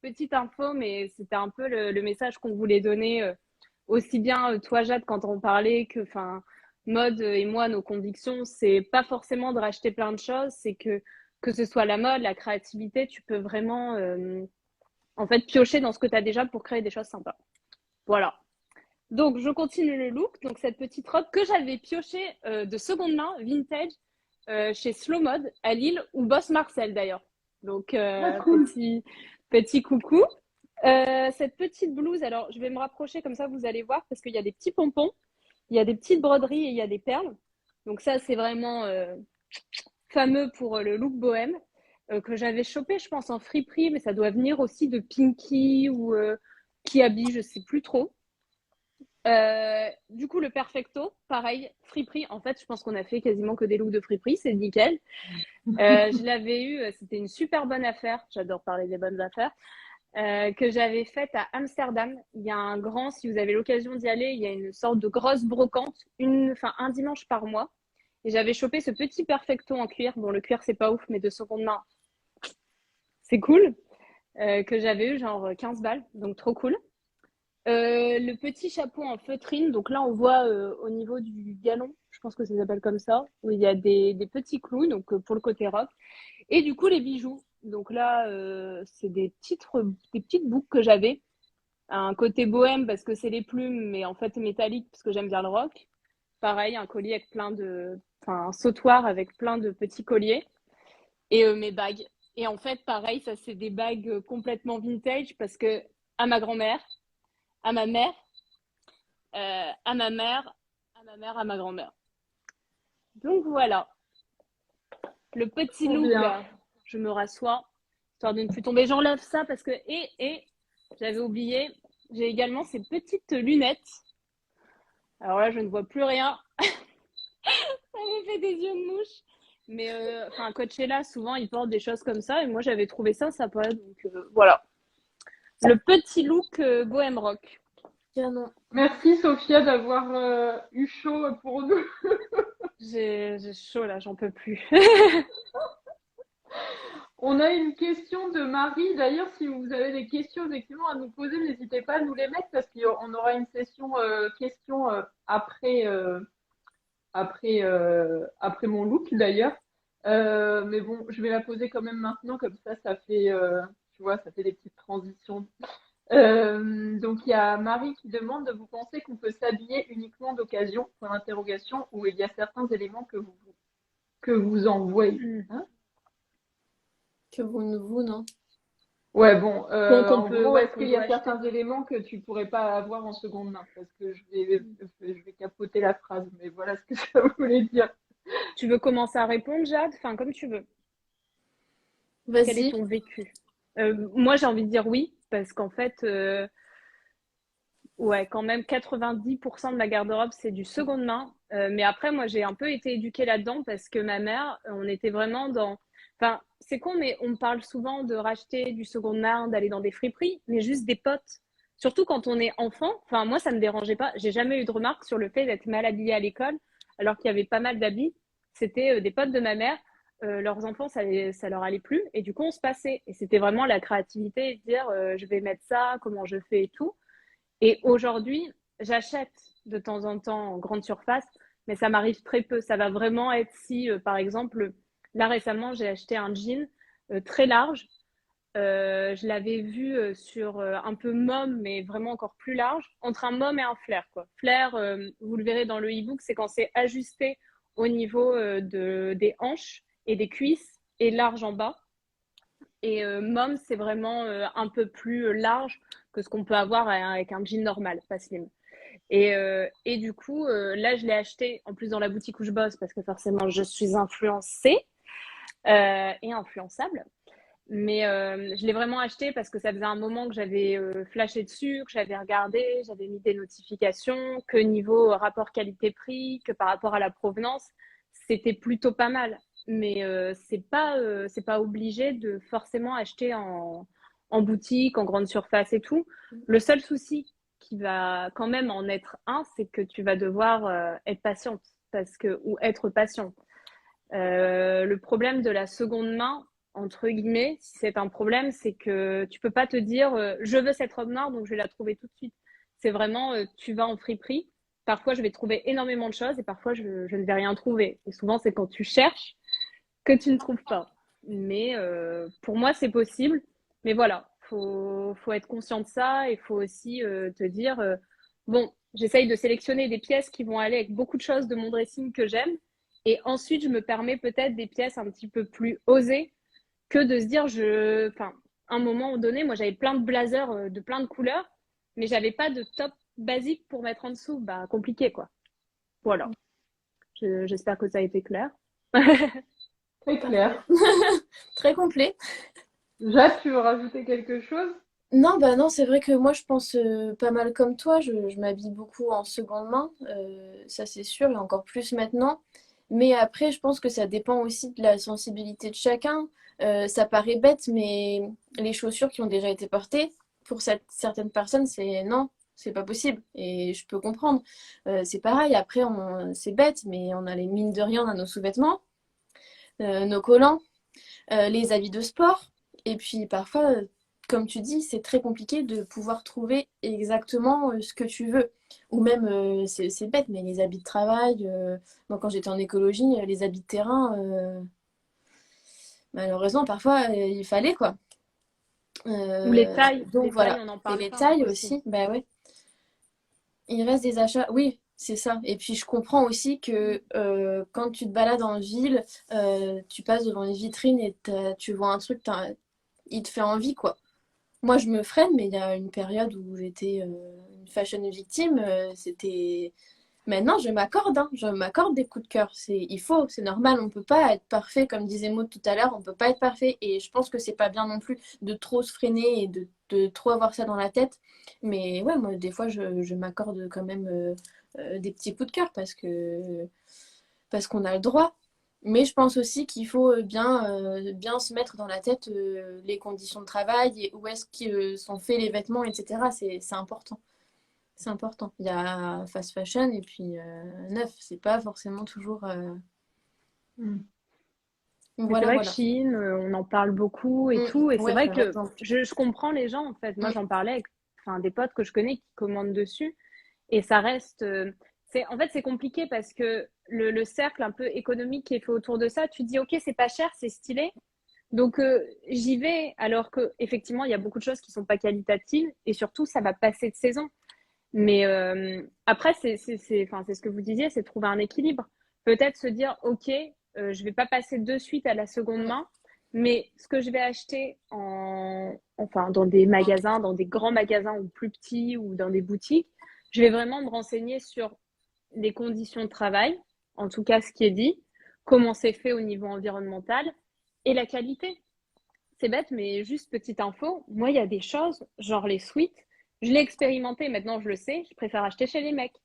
Petite info, mais c'était un peu le message qu'on voulait donner aussi bien toi, Jade, quand on parlait que, enfin, Mode et moi, nos convictions, c'est pas forcément de racheter plein de choses, c'est que ce soit la mode, la créativité, tu peux vraiment en fait piocher dans ce que tu as déjà pour créer des choses sympas. Voilà. Donc, je continue le look. Donc, cette petite robe que j'avais piochée de seconde main, vintage, chez Slow Mode à Lille, ou Boss Marcel d'ailleurs. Donc, Cool. petit coucou. Cette petite blouse, alors je vais me rapprocher comme ça, vous allez voir, parce qu'il y a des petits pompons, il y a des petites broderies et il y a des perles. Donc, ça, c'est vraiment fameux pour le look bohème que j'avais chopé, je pense, en friperie, mais ça doit venir aussi de Pinky ou Kiabi, je sais plus trop. Du coup, le perfecto, pareil, friperie. En fait, je pense qu'on a fait quasiment que des looks de friperie, c'est nickel. Je l'avais eu, c'était une super bonne affaire. J'adore parler des bonnes affaires. que j'avais faite à Amsterdam. Il y a un grand, si vous avez l'occasion d'y aller, il y a une sorte de grosse brocante, un dimanche par mois. Et j'avais chopé ce petit perfecto en cuir. Bon, le cuir, c'est pas ouf, mais de seconde main, c'est cool. Que j'avais eu genre 15 balles, donc trop cool. Le petit chapeau en feutrine, donc là on voit au niveau du galon, je pense que ça s'appelle comme ça, où il y a des petits clous, donc pour le côté rock. Et du coup les bijoux, donc là c'est des petites boucles que j'avais. Un côté bohème parce que c'est les plumes, mais en fait métallique parce que j'aime bien le rock. Pareil, un collier avec un sautoir avec plein de petits colliers. Et mes bagues. Et en fait, pareil, ça c'est des bagues complètement vintage parce que à ma grand-mère, à ma mère, à ma mère, à ma mère, à ma grand-mère. Donc voilà, le petit Trop look bien. là, je me rassois, histoire de ne plus tomber. J'enlève ça parce que, j'avais oublié, j'ai également ces petites lunettes. Alors là, je ne vois plus rien. Ça me fait des yeux de mouche. Mais Coachella, souvent, ils portent des choses comme ça. Et moi, j'avais trouvé ça sympa. Donc voilà. Le petit look bohème rock. Canon. Merci Sophia d'avoir eu chaud pour nous. J'ai chaud là, j'en peux plus. On a une question de Marie. D'ailleurs, si vous avez des questions effectivement à nous poser, n'hésitez pas à nous les mettre parce qu'on aura une session questions après mon look d'ailleurs. Mais bon, je vais la poser quand même maintenant, comme ça fait, tu vois, ça fait des petites transitions. Donc il y a Marie qui demande, vous pensez qu'on peut s'habiller uniquement d'occasion, pour l'interrogation, ou il y a certains éléments que vous envoyez. Hein? Que vous, non? Ouais, bon, Qu'on en peut, gros, ouais, est-ce qu'on qu'il y doit a acheter. certains éléments que tu pourrais pas avoir en seconde main? Parce que je vais capoter la phrase, mais voilà ce que ça voulait dire. Tu veux commencer à répondre, Jade? Enfin, comme tu veux. Quel est Vas-y. ton vécu? Moi, j'ai envie de dire oui, parce qu'en fait, ouais, quand même, 90% de ma garde-robe, c'est du seconde main. Mais après, moi, j'ai un peu été éduquée là-dedans parce que ma mère, on était vraiment dans... Enfin, c'est con, mais on me parle souvent de racheter du seconde main, d'aller dans des friperies, mais juste des potes. Surtout quand on est enfant. Enfin, moi, ça me dérangeait pas. J'ai jamais eu de remarque sur le fait d'être mal habillée à l'école, alors qu'il y avait pas mal d'habits. C'était des potes de ma mère. Leurs enfants, ça leur allait plus. Et du coup, on se passait. Et c'était vraiment la créativité, de dire, je vais mettre ça, comment je fais et tout. Et aujourd'hui, j'achète de temps en temps en grande surface, mais ça m'arrive très peu. Ça va vraiment être si, par exemple, là récemment, j'ai acheté un jean très large. Je l'avais vu sur un peu mom, mais vraiment encore plus large, entre un mom et un flair, quoi. Flair, vous le verrez dans le e-book, c'est quand c'est ajusté au niveau des hanches et des cuisses et large en bas. Et mom, c'est vraiment un peu plus large que ce qu'on peut avoir avec un jean normal, pas slim. Et du coup, là, je l'ai acheté en plus dans la boutique où je bosse parce que forcément, je suis influencée et influençable. Mais je l'ai vraiment acheté parce que ça faisait un moment que j'avais flashé dessus, que j'avais regardé, j'avais mis des notifications, que niveau rapport qualité-prix, que par rapport à la provenance, c'était plutôt pas mal. Mais c'est pas obligé de forcément acheter en boutique, en grande surface et tout. Le seul souci qui va quand même en être un, c'est que tu vas devoir être patiente ou être patient. Le problème de la seconde main, entre guillemets, si c'est un problème, c'est que tu peux pas te dire je veux cette robe noire donc je vais la trouver tout de suite. C'est vraiment tu vas en friperie. Parfois je vais trouver énormément de choses et parfois je ne vais rien trouver. Et souvent c'est quand tu cherches que tu ne trouves pas. Mais pour moi c'est possible. Mais voilà, faut être conscient de ça et faut aussi te dire bon, j'essaye de sélectionner des pièces qui vont aller avec beaucoup de choses de mon dressing que j'aime. Et ensuite, je me permets peut-être des pièces un petit peu plus osées que de se dire, enfin, à un moment donné, moi, j'avais plein de blazers de plein de couleurs, mais j'avais pas de top basique pour mettre en dessous. Bah, compliqué, quoi. Voilà. J'espère que ça a été clair. Très clair. Très complet. Jade, tu veux rajouter quelque chose? Non, bah non, c'est vrai que moi je pense pas mal comme toi, je m'habille beaucoup en seconde main, ça c'est sûr, et encore plus maintenant. Mais après, je pense que ça dépend aussi de la sensibilité de chacun. Ça paraît bête, mais les chaussures qui ont déjà été portées, pour certaines personnes, c'est non, c'est pas possible. Et je peux comprendre. C'est pareil, après, c'est bête, mais on a les mines de rien, on a nos sous-vêtements, nos collants, les habits de sport. Et puis parfois, comme tu dis, c'est très compliqué de pouvoir trouver exactement ce que tu veux. Ou même, c'est bête, mais les habits de travail, moi quand j'étais en écologie, les habits de terrain, malheureusement, parfois, il fallait quoi. Ou les Euh, tailles. donc Les tailles, voilà. on n'en Et parle les pas tailles aussi. aussi, bah ouais. Il reste des achats, oui, c'est ça. Et puis je comprends aussi que quand tu te balades en ville, tu passes devant une vitrine et tu vois un truc, il te fait envie, quoi. Moi, je me freine, mais il y a une période où j'étais une fashion victime. C'était. Maintenant, je m'accorde, hein, je m'accorde des coups de cœur. C'est normal, on peut pas être parfait, comme disait Maud tout à l'heure, on peut pas être parfait. Et je pense que c'est pas bien non plus de trop se freiner et de trop avoir ça dans la tête. Mais ouais, moi, des fois, je m'accorde quand même des petits coups de cœur parce qu'on a le droit. Mais je pense aussi qu'il faut bien se mettre dans la tête les conditions de travail et où est-ce qu'ils sont faits les vêtements, etc. C'est important. C'est important. Il y a fast fashion et puis neuf. C'est pas forcément toujours. Mm. Mais c'est Voilà, vrai que voilà. Shein, on en parle beaucoup et tout. Et c'est Ouais, vrai par que exemple. je comprends les gens, en fait. Moi, Mm. j'en parlais avec enfin, des potes que je connais qui commandent dessus. Et ça reste. En fait, c'est compliqué parce que le cercle un peu économique qui est fait autour de ça, tu te dis, OK, c'est pas cher, c'est stylé. Donc, j'y vais, alors que effectivement, il y a beaucoup de choses qui sont pas qualitatives. Et surtout, ça va passer de saison. Mais après, enfin, c'est ce que vous disiez, c'est trouver un équilibre. Peut-être se dire, OK, je vais pas passer de suite à la seconde Mm. main, mais ce que je vais acheter enfin, dans des magasins, dans des grands magasins ou plus petits ou dans des boutiques, je vais vraiment me renseigner sur les conditions de travail, en tout cas ce qui est dit, comment c'est fait au niveau environnemental et la qualité. C'est bête, mais juste petite info, moi, il y a des choses, genre les suites, je l'ai expérimenté, maintenant je le sais, je préfère acheter chez les mecs.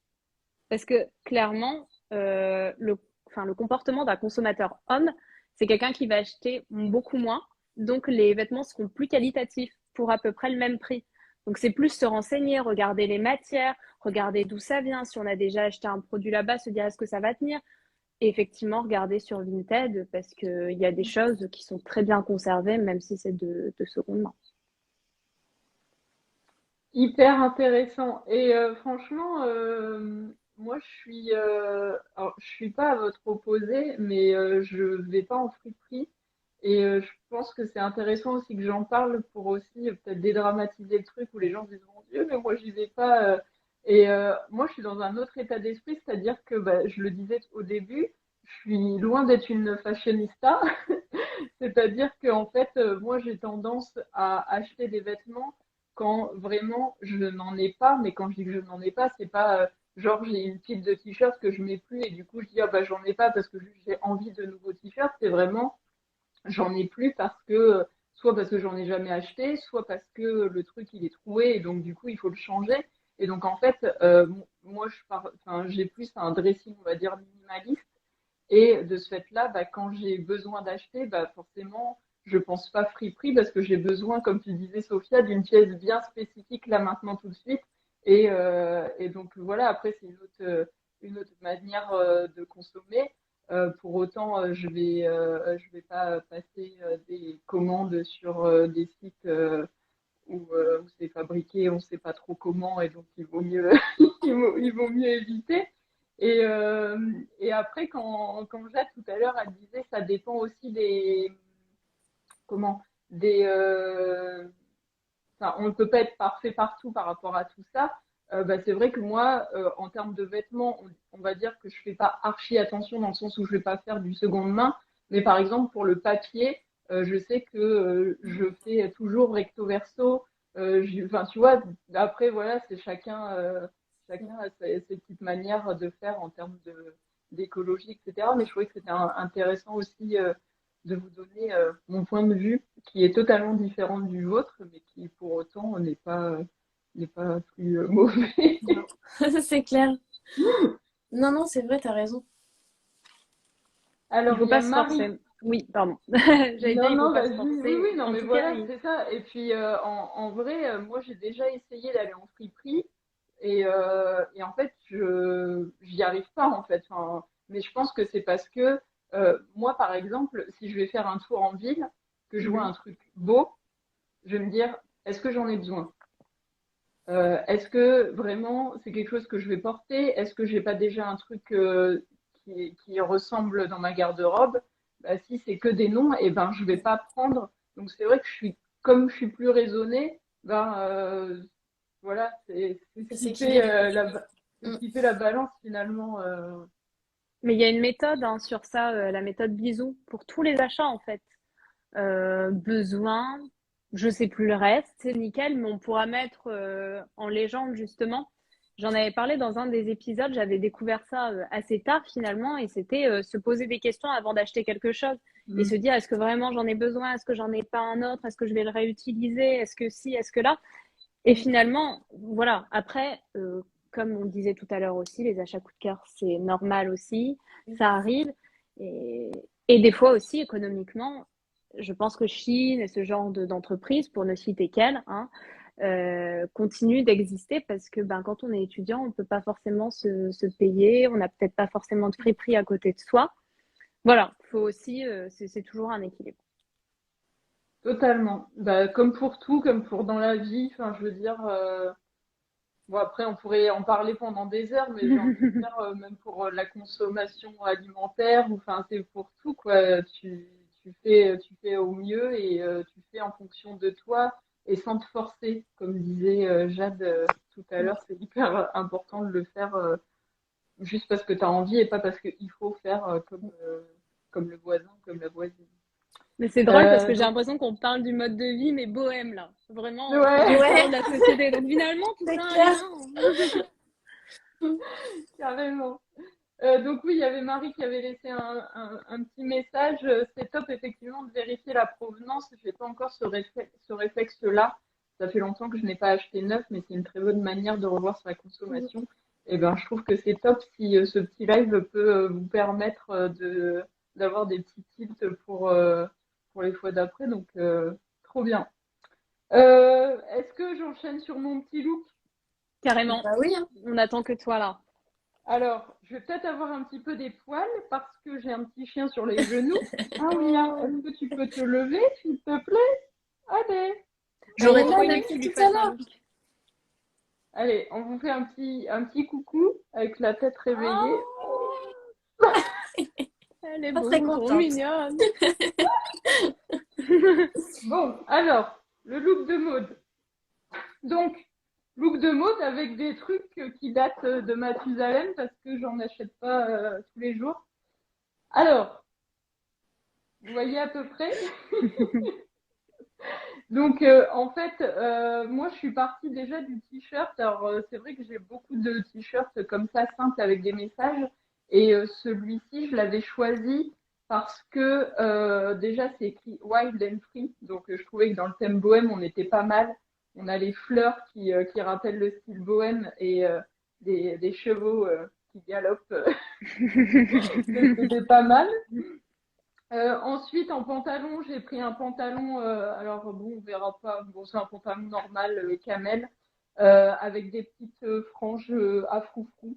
Parce que clairement, enfin, le comportement d'un consommateur homme, c'est quelqu'un qui va acheter beaucoup moins, donc les vêtements seront plus qualitatifs pour à peu près le même prix. Donc c'est plus se renseigner, regarder les matières, regarder d'où ça vient, si on a déjà acheté un produit là-bas, se dire est-ce que ça va tenir. Et effectivement, regarder sur Vinted parce qu'il y a des choses qui sont très bien conservées, même si c'est de seconde main. Hyper intéressant. Et franchement, moi, alors, je suis pas à votre opposé, mais je vais pas en friperie. Et je pense que c'est intéressant aussi que j'en parle pour aussi peut-être dédramatiser le truc où les gens disent, mon Dieu, mais moi, j'y vais pas. Et moi, je suis dans un autre état d'esprit, c'est-à-dire que, bah, je le disais au début, je suis loin d'être une fashionista. C'est-à-dire que en fait, moi, j'ai tendance à acheter des vêtements quand vraiment je n'en ai pas. Mais quand je dis que je n'en ai pas, c'est pas genre j'ai une pile de t-shirts que je mets plus et du coup je dis ah bah j'en ai pas parce que j'ai envie de nouveaux t-shirts. C'est vraiment j'en ai plus parce que soit parce que j'en ai jamais acheté, soit parce que le truc il est troué et donc du coup il faut le changer. Et donc en fait, moi enfin, j'ai plus un dressing on va dire minimaliste et de ce fait-là, bah, quand j'ai besoin d'acheter, bah, forcément, je pense pas friperie parce que j'ai besoin, comme tu disais, Sophia, d'une pièce bien spécifique là maintenant tout de suite. Et donc voilà, après, c'est une autre manière de consommer. Pour autant, je vais pas passer des commandes sur des sites où c'est fabriqué, on sait pas trop comment, et donc il vaut mieux, il vaut mieux éviter. Et, euh, et après, quand Jade tout à l'heure, elle disait, ça dépend aussi comment, des, enfin, on ne peut pas être parfait partout par rapport à tout ça. Bah, c'est vrai que moi, en termes de vêtements, on va dire que je fais pas archi attention dans le sens où je vais pas faire du seconde main. Mais par exemple, pour le papier, je sais que je fais toujours recto verso. Enfin, tu vois, après, voilà, c'est chacun a ses petites manières de faire en termes d'écologie, etc. Mais je trouvais que c'était intéressant aussi de vous donner mon point de vue qui est totalement différent du vôtre, mais qui pour autant n'est pas plus mauvais. Non. C'est clair. Non, non, c'est vrai, t'as raison. Alors, faut il y a pas se Marie. forcer. Oui, pardon. J'allais dire, Non, il faut non, pas se vas-y. forcer. Oui, oui, non, En mais tout cas, voilà, c'est ça. Et puis, en vrai, moi, j'ai déjà essayé d'aller en friperie et en fait, j'y arrive pas, en fait. Enfin, mais je pense que c'est parce que moi, par exemple, si je vais faire un tour en ville, que je vois un truc beau, je vais me dire, est-ce que j'en ai besoin? Est-ce que vraiment c'est quelque chose que je vais porter? Est-ce que j'ai pas déjà un truc qui ressemble dans ma garde-robe? Bah, si c'est que des noms, et ben je vais pas prendre. Donc c'est vrai que comme je suis plus raisonnée, ben voilà, c'est Ça ce qui fait s'équilibre. c'est ce Mm. qui fait la balance finalement. mais il y a une méthode hein, sur ça, la méthode Bisou, pour tous les achats en fait. Besoin, je sais plus le reste, c'est nickel, mais on pourra mettre en légende justement. J'en avais parlé dans un des épisodes, j'avais découvert ça assez tard finalement, et c'était se poser des questions avant d'acheter quelque chose et se Mm. dire est-ce que vraiment j'en ai besoin, est-ce que j'en ai pas un autre, est-ce que je vais le réutiliser, est-ce que si, est-ce que là. Et finalement, voilà, après, comme on disait tout à l'heure aussi, les achats coup de cœur, c'est normal aussi, ça arrive. Et, et des fois aussi, économiquement, je pense que Chine et ce genre d'entreprise, pour ne citer qu'elle, hein, continue d'exister parce que ben, quand on est étudiant, on ne peut pas forcément se payer, on n'a peut-être pas forcément de friperie à côté de soi. Voilà, faut aussi, c'est toujours un équilibre. Totalement. Bah, comme pour tout, comme pour dans la vie. Enfin, je veux dire. Bon, après, on pourrait en parler pendant des heures, mais j'ai envie de dire, même pour la consommation alimentaire, ou enfin, c'est pour tout, quoi. Tu fais au mieux et tu fais en fonction de toi et sans te forcer. Comme disait Jade tout à l'heure, c'est hyper important de le faire juste parce que tu as envie et pas parce qu'il faut faire comme le voisin, comme la voisine. Mais c'est drôle parce que j'ai Donc, l'impression qu'on parle du mode de vie, mais bohème là. Vraiment entre ouais, différents Ouais, de la société. Donc finalement, tout c'est ça a un clair. lien. carrément. Donc oui, il y avait Marie qui avait laissé un petit message. C'est top effectivement de vérifier la provenance. Je n'ai pas encore ce réflexe-là. Ça fait longtemps que je n'ai pas acheté neuf, mais c'est une très bonne manière de revoir sa consommation. Et ben, je trouve que c'est top si ce petit live peut vous permettre d'avoir des petits tips pour les fois d'après. Donc trop bien. Est-ce que j'enchaîne sur mon petit look? Carrément. Bah oui, hein. On attend que toi là. Alors, je vais peut-être avoir un petit peu des poils parce que j'ai un petit chien sur les genoux. Ah Mia, est-ce que tu peux te lever, s'il te plaît? Allez, Elle J'aurais est trop là aimé que tu depuis lui tout à fasses un l'heure. look. allez, on vous fait un petit coucou avec la tête réveillée. Elle est Pas très beaucoup trop contente. mignonne. Bon, alors, le look de mode. Donc, look de mode avec des trucs qui datent de Mathusalem parce que j'en achète pas tous les jours. Alors, vous voyez à peu près? Donc, en fait, moi, je suis partie déjà du t-shirt. Alors, c'est vrai que j'ai beaucoup de t-shirts comme ça, simples, avec des messages. Et celui-ci, je l'avais choisi parce que déjà, c'est écrit Wild and Free. Donc, je trouvais que dans le thème bohème, on était pas mal. On a les fleurs qui rappellent le style bohème et des chevaux qui galopent. Donc, c'était pas mal. Ensuite, en pantalon, j'ai pris un pantalon, alors bon, on verra pas, bon, c'est un pantalon normal, camel, avec des petites franges à froufrou,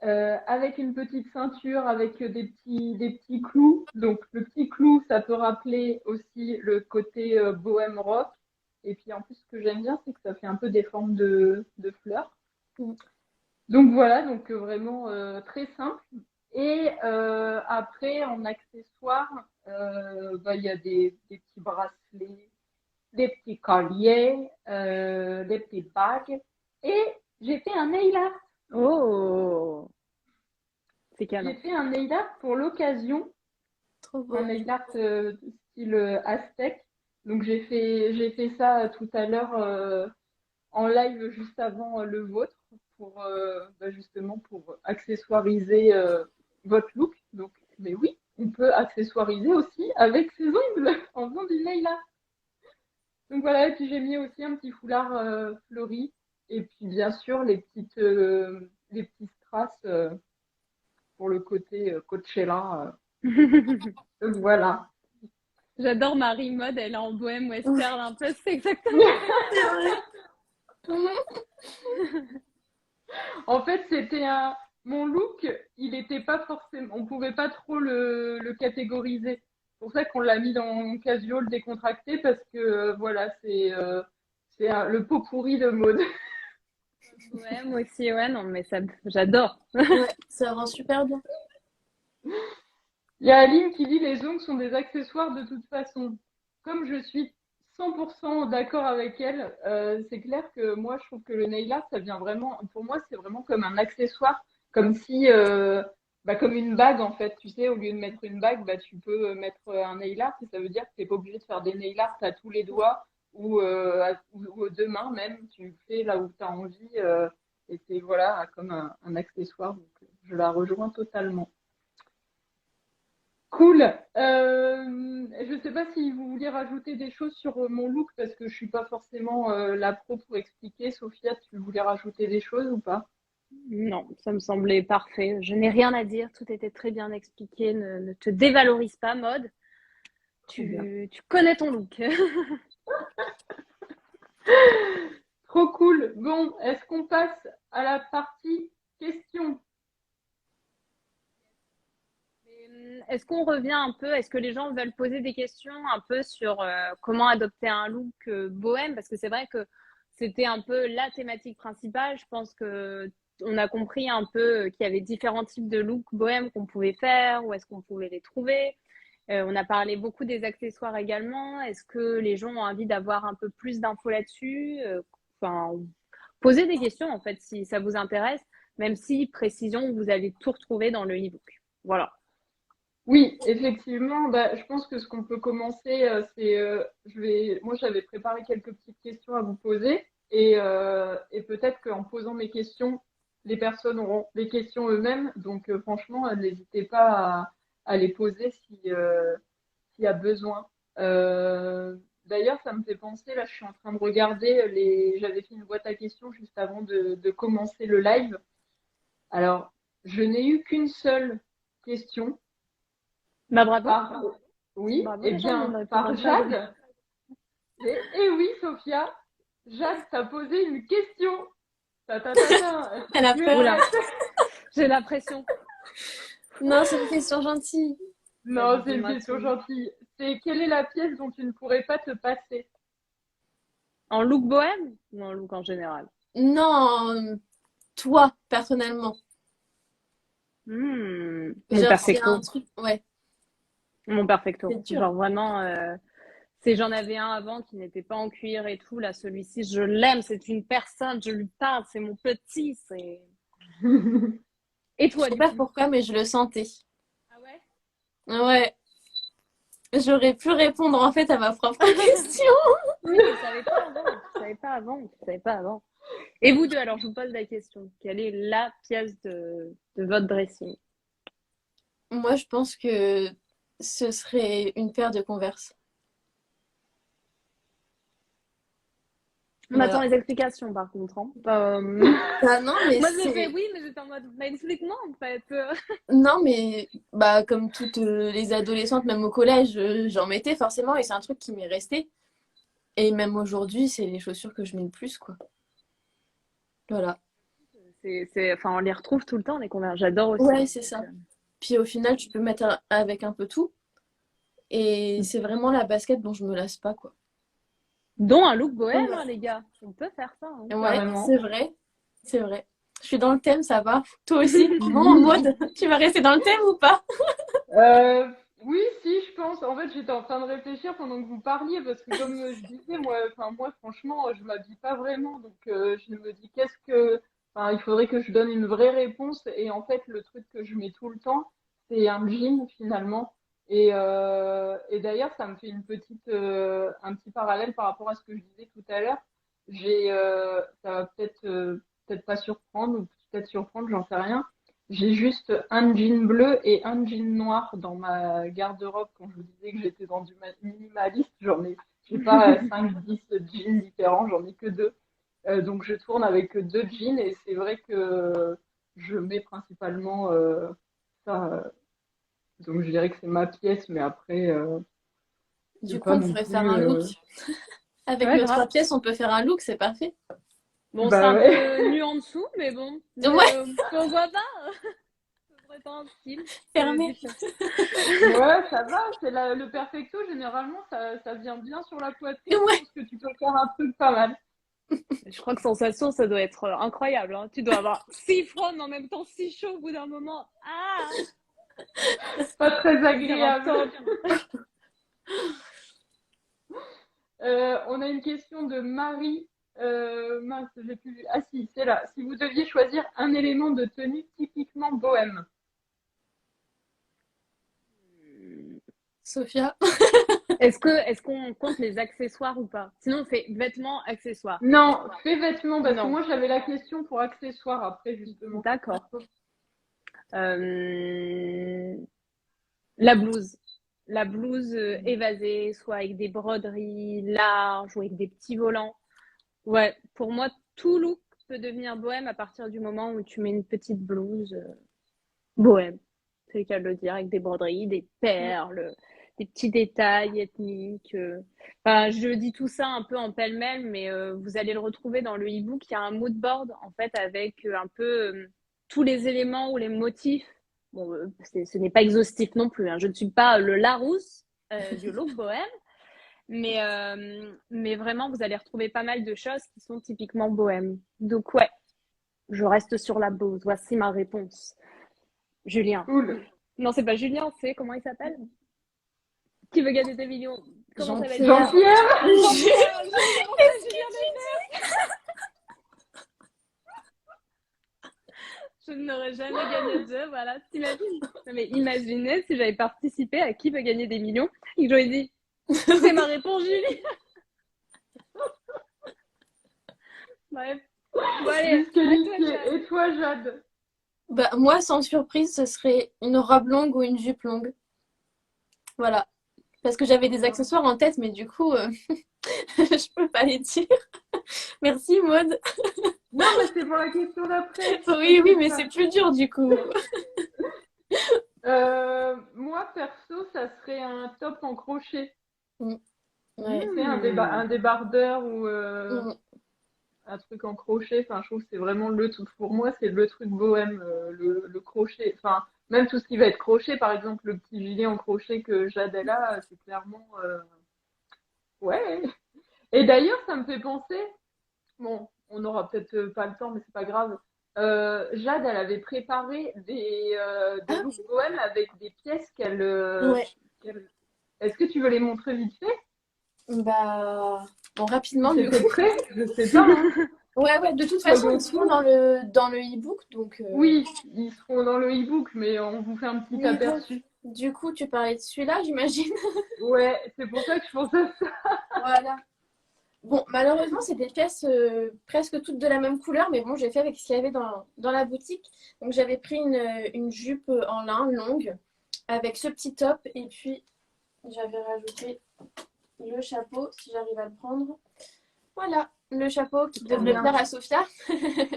avec une petite ceinture, avec des petits clous. Donc, le petit clou, ça peut rappeler aussi le côté bohème rock. Et puis, en plus, ce que j'aime bien, c'est que ça fait un peu des formes de fleurs. Mm. Donc voilà, donc vraiment très simple. Et après, en accessoires, bah, il y a des petits bracelets, des petits colliers, des petites bagues. Et j'ai fait un nail art. Oh, c'est J'ai canon. fait un nail art pour l'occasion, Trop un beau. nail art style aztèque. Donc j'ai fait ça tout à l'heure en live juste avant le vôtre pour bah, justement pour accessoiriser votre look. Donc, mais oui, on peut accessoiriser aussi avec ses ongles en faisant du nail art. Donc voilà, et puis j'ai mis aussi un petit foulard fleuri et puis bien sûr les petits strass pour le côté Coachella. Donc voilà. J'adore Marie Mode, elle est en bohème western un peu, c'est exactement. En fait, mon look, il n'était pas forcément, on pouvait pas trop le catégoriser. C'est pour ça qu'on l'a mis dans casual décontracté parce que voilà, le pot pourri de mode. Ouais, moi aussi, ouais, non, mais ça, j'adore. Ouais, ça rend super bien. Il y a Aline qui dit les ongles sont des accessoires de toute façon. Comme je suis 100% d'accord avec elle, c'est clair que moi je trouve que le nail art, ça vient vraiment, pour moi c'est vraiment comme un accessoire, comme si, comme une bague en fait, tu sais, au lieu de mettre une bague, bah, tu peux mettre un nail art et ça veut dire que tu n'es pas obligé de faire des nail art à tous les doigts ou aux deux mains même, tu le fais là où tu as envie et c'est voilà, comme un accessoire, donc je la rejoins totalement. Cool. Je ne sais pas si vous vouliez rajouter des choses sur mon look parce que je suis pas forcément la pro pour expliquer. Sophia, tu voulais rajouter des choses ou pas? Non, ça me semblait parfait. Je n'ai rien à dire, tout était très bien expliqué. Ne te dévalorise pas, Mode. Trop bien. Tu connais ton look. Trop cool. Bon, est-ce qu'on passe à la partie questions? Est-ce qu'on revient un peu, est-ce que les gens veulent poser des questions un peu sur comment adopter un look bohème? Parce que c'est vrai que c'était un peu la thématique principale. Je pense que on a compris un peu qu'il y avait différents types de looks bohème qu'on pouvait faire, où est-ce qu'on pouvait les trouver. On a parlé beaucoup des accessoires également. Est-ce que les gens ont envie d'avoir un peu plus d'infos là-dessus? Enfin, posez des questions en fait si ça vous intéresse, même si, précision, vous allez tout retrouver dans le e-book. Voilà. Oui, effectivement. Bah, je pense que ce qu'on peut commencer, c'est, moi j'avais préparé quelques petites questions à vous poser et peut-être qu'en posant mes questions, les personnes auront des questions eux-mêmes. Donc franchement, n'hésitez pas à les poser s'il y a besoin. D'ailleurs, ça me fait penser, là, je suis en train de regarder j'avais fait une boîte à questions juste avant de commencer le live. Alors, je n'ai eu qu'une seule question. Bah bravo. Oui, Bravo eh les gens, bien, par Jade. Et oui, Sophia, Jade t'a posé une question. Ta, ta, ta, ta. Elle a Tu es peur. Oula, prête? j'ai la pression. Non, c'est une question gentille. Non, c'est une Dis-moi question tout. gentille. C'est quelle est la pièce dont tu ne pourrais pas te passer? En look bohème ou en look en général? Non, toi, personnellement. Mon Genre, s'il y a un perfecto. truc. Ouais, Mon perfecto. c'est dur. Genre vraiment, j'en avais un avant qui n'était pas en cuir et tout. Là, celui-ci, je l'aime. C'est une personne. Je lui parle. C'est mon petit. Et Je toi, sais du pas coup? pourquoi, mais je le sentais. Ah ouais? Ouais, j'aurais pu répondre en fait à ma propre question. Oui, tu savais pas avant. Tu savais pas avant. Tu savais pas avant. Et vous deux, alors je vous pose la question. Quelle est la pièce de votre dressing? Moi, je pense que ce serait une paire de Converse. On attend Voilà. les explications par contre. Hein. Ah non, mais Moi j'ai fait c'est. oui, mais j'étais en mode, bah, explique-moi en fait. Non, mais bah, comme toutes les adolescentes, même au collège, j'en mettais forcément et c'est un truc qui m'est resté. Et même aujourd'hui, c'est les chaussures que je mets le plus, quoi. Voilà. Enfin, on les retrouve tout le temps, les Converse. J'adore aussi. Ouais, c'est ça. Puis au final, tu peux mettre avec un peu tout. Et c'est vraiment la basket dont je me lasse pas, quoi. Dont un look bohème, Ouais, hein, les gars. On peut faire ça. Hein. ouais, Carrément. c'est vrai. C'est vrai. Je suis dans le thème, ça va. Toi aussi. Bon, en mode, tu vas rester dans le thème ou pas? Euh, oui, si, je pense. En fait, j'étais en train de réfléchir pendant que vous parliez parce que comme je disais, moi, franchement, je m'habille pas vraiment. Donc, je me dis, enfin, il faudrait que je donne une vraie réponse. Et en fait, le truc que je mets tout le temps, c'est un jean finalement. Et d'ailleurs, ça me fait un petit parallèle par rapport à ce que je disais tout à l'heure. Ça va peut-être pas surprendre ou peut-être surprendre, j'en sais rien. J'ai juste un jean bleu et un jean noir dans ma garde-robe quand je vous disais que j'étais dans du minimaliste. J'ai pas 5, 10 jeans différents, j'en ai que deux. Donc je tourne avec deux jeans et c'est vrai que je mets principalement ça Donc je dirais que c'est ma pièce, mais après, Du c'est coup, pas on non pourrait plus. faire un look. Avec Ouais, nos grave. 3 pièces, on peut faire un look, c'est parfait. Bon, c'est Bah un ouais. peu nu en dessous, mais bon. Mais, Ouais, pourquoi pas? Ça serait pas un style. fermé. Différent. Ouais, ça va. Le perfecto, généralement, ça vient bien sur la poitrine. Je Ouais. pense que tu peux faire un truc pas mal. Je crois que sensation, ça doit être incroyable, hein. Tu dois avoir si froid, mais en même temps si chaud au bout d'un moment. Ah! Pas très Ça devient un agréable. toc. On a une question de Marie. Mince, j'ai plus vu. Ah si, c'est là. Si vous deviez choisir un élément de tenue typiquement bohème. Sophia. Est-ce qu'on compte les accessoires ou pas? Sinon, on fait vêtements, accessoires. Non, fais vêtements, parce que Non. moi j'avais la question pour accessoires après, justement. D'accord. La blouse. La blouse évasée, soit avec des broderies larges ou avec des petits volants. Ouais, pour moi, tout look peut devenir bohème à partir du moment où tu mets une petite blouse bohème. C'est le cas de le dire, avec des broderies, des perles, des petits détails ethniques. Enfin, je dis tout ça un peu en pêle-mêle, mais vous allez le retrouver dans le e-book. Il y a un mood board, en fait, avec un peu tous les éléments ou les motifs. Bon, ce n'est pas exhaustif non plus, hein. Je ne suis pas le Larousse du look bohème, mais vraiment, vous allez retrouver pas mal de choses qui sont typiquement bohème. Donc, ouais, je reste sur la blouse. Voici ma réponse. Julien. Cool. Non, c'est pas Julien, c'est comment il s'appelle? Qui veut gagner des millions? Comment ça va être? Jean-Pierre. Jean-Pierre. Jean-Pierre, j'ai pensé à Julien Lepers. Je n'aurais jamais gagné de jeu, voilà. T'imagines? Non, mais imaginez si j'avais participé à Qui veut gagner des millions et que j'aurais dit, c'est ma réponse, Julie. Bref. Bon, allez, à toi, Disqualifié. Jade. Et toi, Jade? Bah, moi, sans surprise, ce serait une robe longue ou une jupe longue. Voilà. Parce que j'avais des accessoires en tête, mais du coup, je peux pas les dire. Merci, Maud. Non, mais c'est pour la question d'après. Oui, oui, mais c'est plus dur du coup. Moi, perso, ça serait un top en crochet. Ouais. Tu sais, un débardeur ou Mm. un truc en crochet. Enfin, je trouve que c'est vraiment le truc. Pour moi, c'est le truc bohème, le crochet. Enfin, même tout ce qui va être crochet, par exemple, le petit gilet en crochet que Jade a là, c'est clairement. Ouais. Et d'ailleurs, ça me fait penser. Bon, on n'aura peut-être pas le temps, mais c'est pas grave. Jade, elle avait préparé des Ah, looks bohèmes avec des pièces ouais. Est-ce que tu veux les montrer vite fait? Bah, bon, rapidement, du C'était coup. prêt? Je sais pas, hein. Ouais, ouais, de toute Pas façon, ils beaucoup. seront dans le e-book, donc. Oui, ils seront dans le e-book, mais on vous fait un petit Oui, donc, aperçu. du coup, tu parlais de celui-là, j'imagine. Ouais, c'est pour ça que je pensais à ça. Voilà. Bon, malheureusement, c'est des pièces presque toutes de la même couleur, mais bon, j'ai fait avec ce qu'il y avait dans la boutique. Donc, j'avais pris une jupe en lin longue avec ce petit top, et puis j'avais rajouté le chapeau, si j'arrive à le prendre. Voilà, le chapeau qui devrait bien. plaire à Sophia.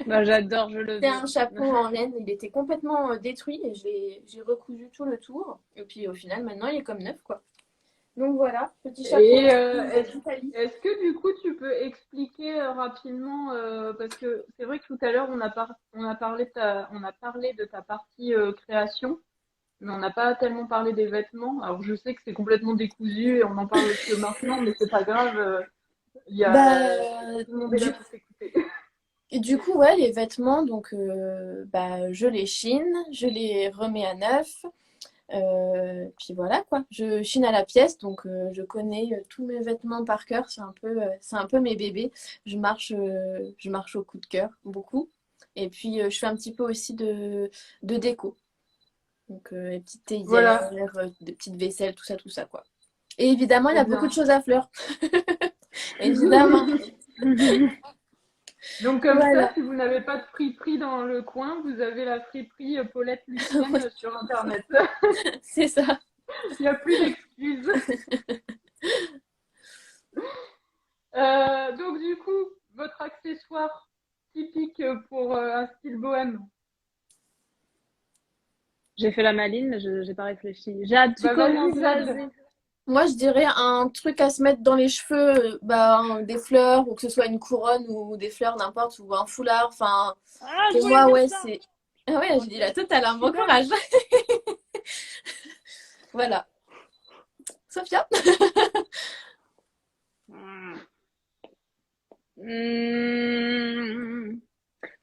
Bah, j'adore, je le C'était veux. un chapeau en laine, il était complètement détruit et j'ai recousu tout le tour. Et puis au final, maintenant, il est comme neuf, quoi. Donc voilà, petit chapeau Et d'Italie. est-ce que du coup tu peux expliquer rapidement, parce que c'est vrai que tout à l'heure on a parlé de ta partie création, mais on n'a pas tellement parlé des vêtements. Alors je sais que c'est complètement décousu et on en parle que maintenant, mais c'est pas grave. Il y a Bah, tout le monde est là du, pour t'écouter. et du coup, ouais, les vêtements, donc bah, je les chine, je les remets à neuf. Puis voilà quoi, je chine à la pièce, donc je connais tous mes vêtements par cœur, c'est un peu mes bébés. Je marche au coup de cœur, beaucoup. Et puis je fais un petit peu aussi de déco. Donc les petites théières, Voilà, des petites vaisselles, tout ça quoi. Et évidemment, il y trop a beaucoup bien. de choses à fleurs. Évidemment. Donc comme ça, Voilà. si vous n'avez pas de friperie dans le coin, vous avez la friperie Paulette Lucienne sur Internet. C'est ça. Il n'y a plus d'excuses. Donc du coup, votre accessoire typique pour un style bohème. J'ai fait la maline, mais je j'ai pas réfléchi. Jade, tu Bah, vas-y, commences, Jade. vas-y. Moi, je dirais un truc à se mettre dans les cheveux, des fleurs, ou que ce soit une couronne ou des fleurs, n'importe, ou un foulard. Enfin, Ah, je pour voulais moi, dire ouais, ça. c'est. Ah ouais, j'ai dit la totale, hein, bon Super. courage. Voilà. Sophia? Hmm.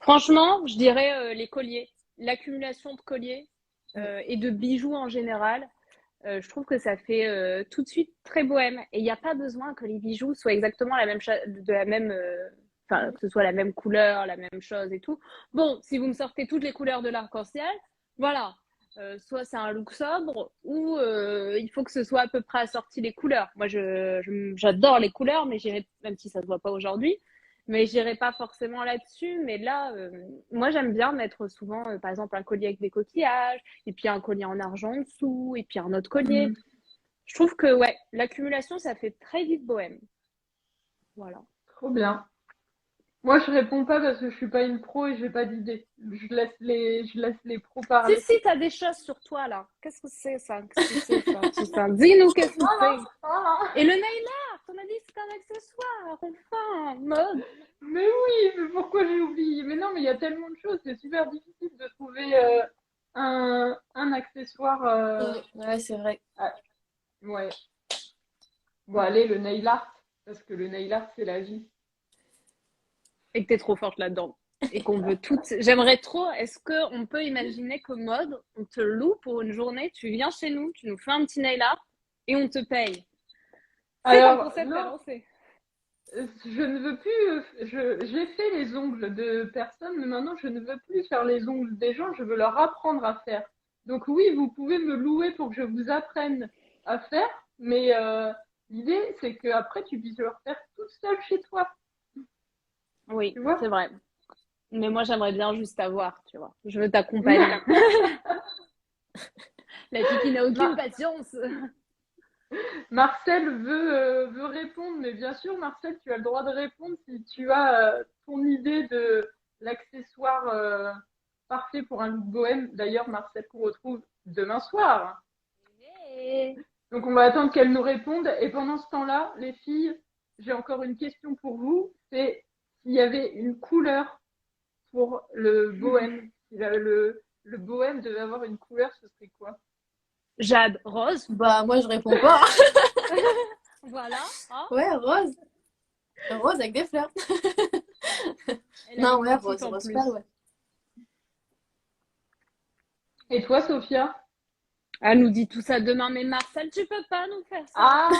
Franchement, je dirais les colliers. L'accumulation de colliers et de bijoux en général. Je trouve que ça fait tout de suite très bohème. Et il n'y a pas besoin que les bijoux soient exactement la même de la même, enfin, que ce soit la même couleur, la même chose et tout. Bon, si vous me sortez toutes les couleurs de l'arc-en-ciel, voilà. Soit c'est un look sobre ou il faut que ce soit à peu près assorti les couleurs. Moi, j'adore les couleurs, mais j'irai, même si ça se voit pas aujourd'hui, mais j'irai pas forcément là-dessus. Mais là, moi, j'aime bien mettre souvent, par exemple, un collier avec des coquillages, et puis un collier en argent en dessous, et puis un autre collier. Je trouve que, ouais, l'accumulation, ça fait très vite bohème. Voilà. Trop bien. Moi, je réponds pas parce que je suis pas une pro et j'ai pas d'idée. Je laisse les pros parler. Si, t'as des choses sur toi, là. Qu'est-ce que c'est, ça? Qu'est-ce que c'est, ça? Tout ça. Dis-nous, qu'est-ce que c'est? Et le nail art, on a dit que c'était un accessoire, enfin, mode. Mais oui, mais pourquoi j'ai oublié? Mais non, mais il y a tellement de choses, c'est super difficile de trouver un accessoire. Ouais, c'est vrai. Ah, ouais. Bon, allez, le nail art, parce que le nail art, c'est la vie. Et que t'es trop forte là-dedans. Et qu'on veut toutes. J'aimerais trop. Est-ce qu'on peut imaginer que mode, on te loue pour une journée, tu viens chez nous, tu nous fais un petit nail art et on te paye. C'est un Alors, concept à non, lancer. je ne veux plus. J'ai fait les ongles de personnes, mais maintenant, je ne veux plus faire les ongles des gens, je veux leur apprendre à faire. Donc, oui, vous pouvez me louer pour que je vous apprenne à faire, mais l'idée, c'est qu'après, tu puisses le faire toute seule chez toi. Oui, Tu vois? c'est vrai. Mais moi, j'aimerais bien juste t'avoir, tu vois. Je veux t'accompagner. La Kiki n'a aucune Ma- patience. Marcel veut répondre, mais bien sûr, Marcel, tu as le droit de répondre si tu as ton idée de l'accessoire parfait pour un look bohème. D'ailleurs, Marcel, qu'on retrouve demain soir. Donc, on va attendre qu'elle nous réponde. Et pendant ce temps-là, les filles, j'ai encore une question pour vous. C'est s'il y avait une couleur pour le bohème. Si le bohème devait avoir une couleur, ce serait quoi? Jade, rose. Bah, moi, je réponds pas. Voilà. Hein. Ouais, rose. Rose avec des fleurs. Elle a Non, des ouais, motifs rose, en rose plus. pâle, ouais. Et toi, Sophia? Elle nous dit tout ça demain, mais Marcel, tu peux pas nous faire ça. Ah,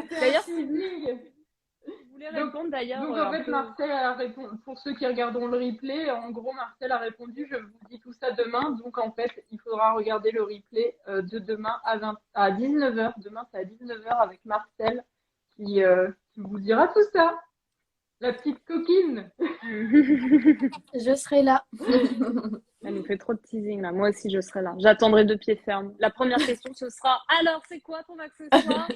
c'était un D'ailleurs, si teasing. vous voulez Donc, répondre d'ailleurs donc en un fait, peu. Marcel a répondu, pour ceux qui regarderont le replay, en gros, Marcel a répondu, je vous dis tout ça demain. Donc en fait, il faudra regarder le replay de demain à 19h. Demain, c'est à 19h avec Marcel qui vous dira tout ça. La petite coquine. Je serai là. Elle nous fait trop de teasing là. Moi aussi, je serai là. J'attendrai de pied ferme. La première question, ce sera alors, c'est quoi ton accessoire?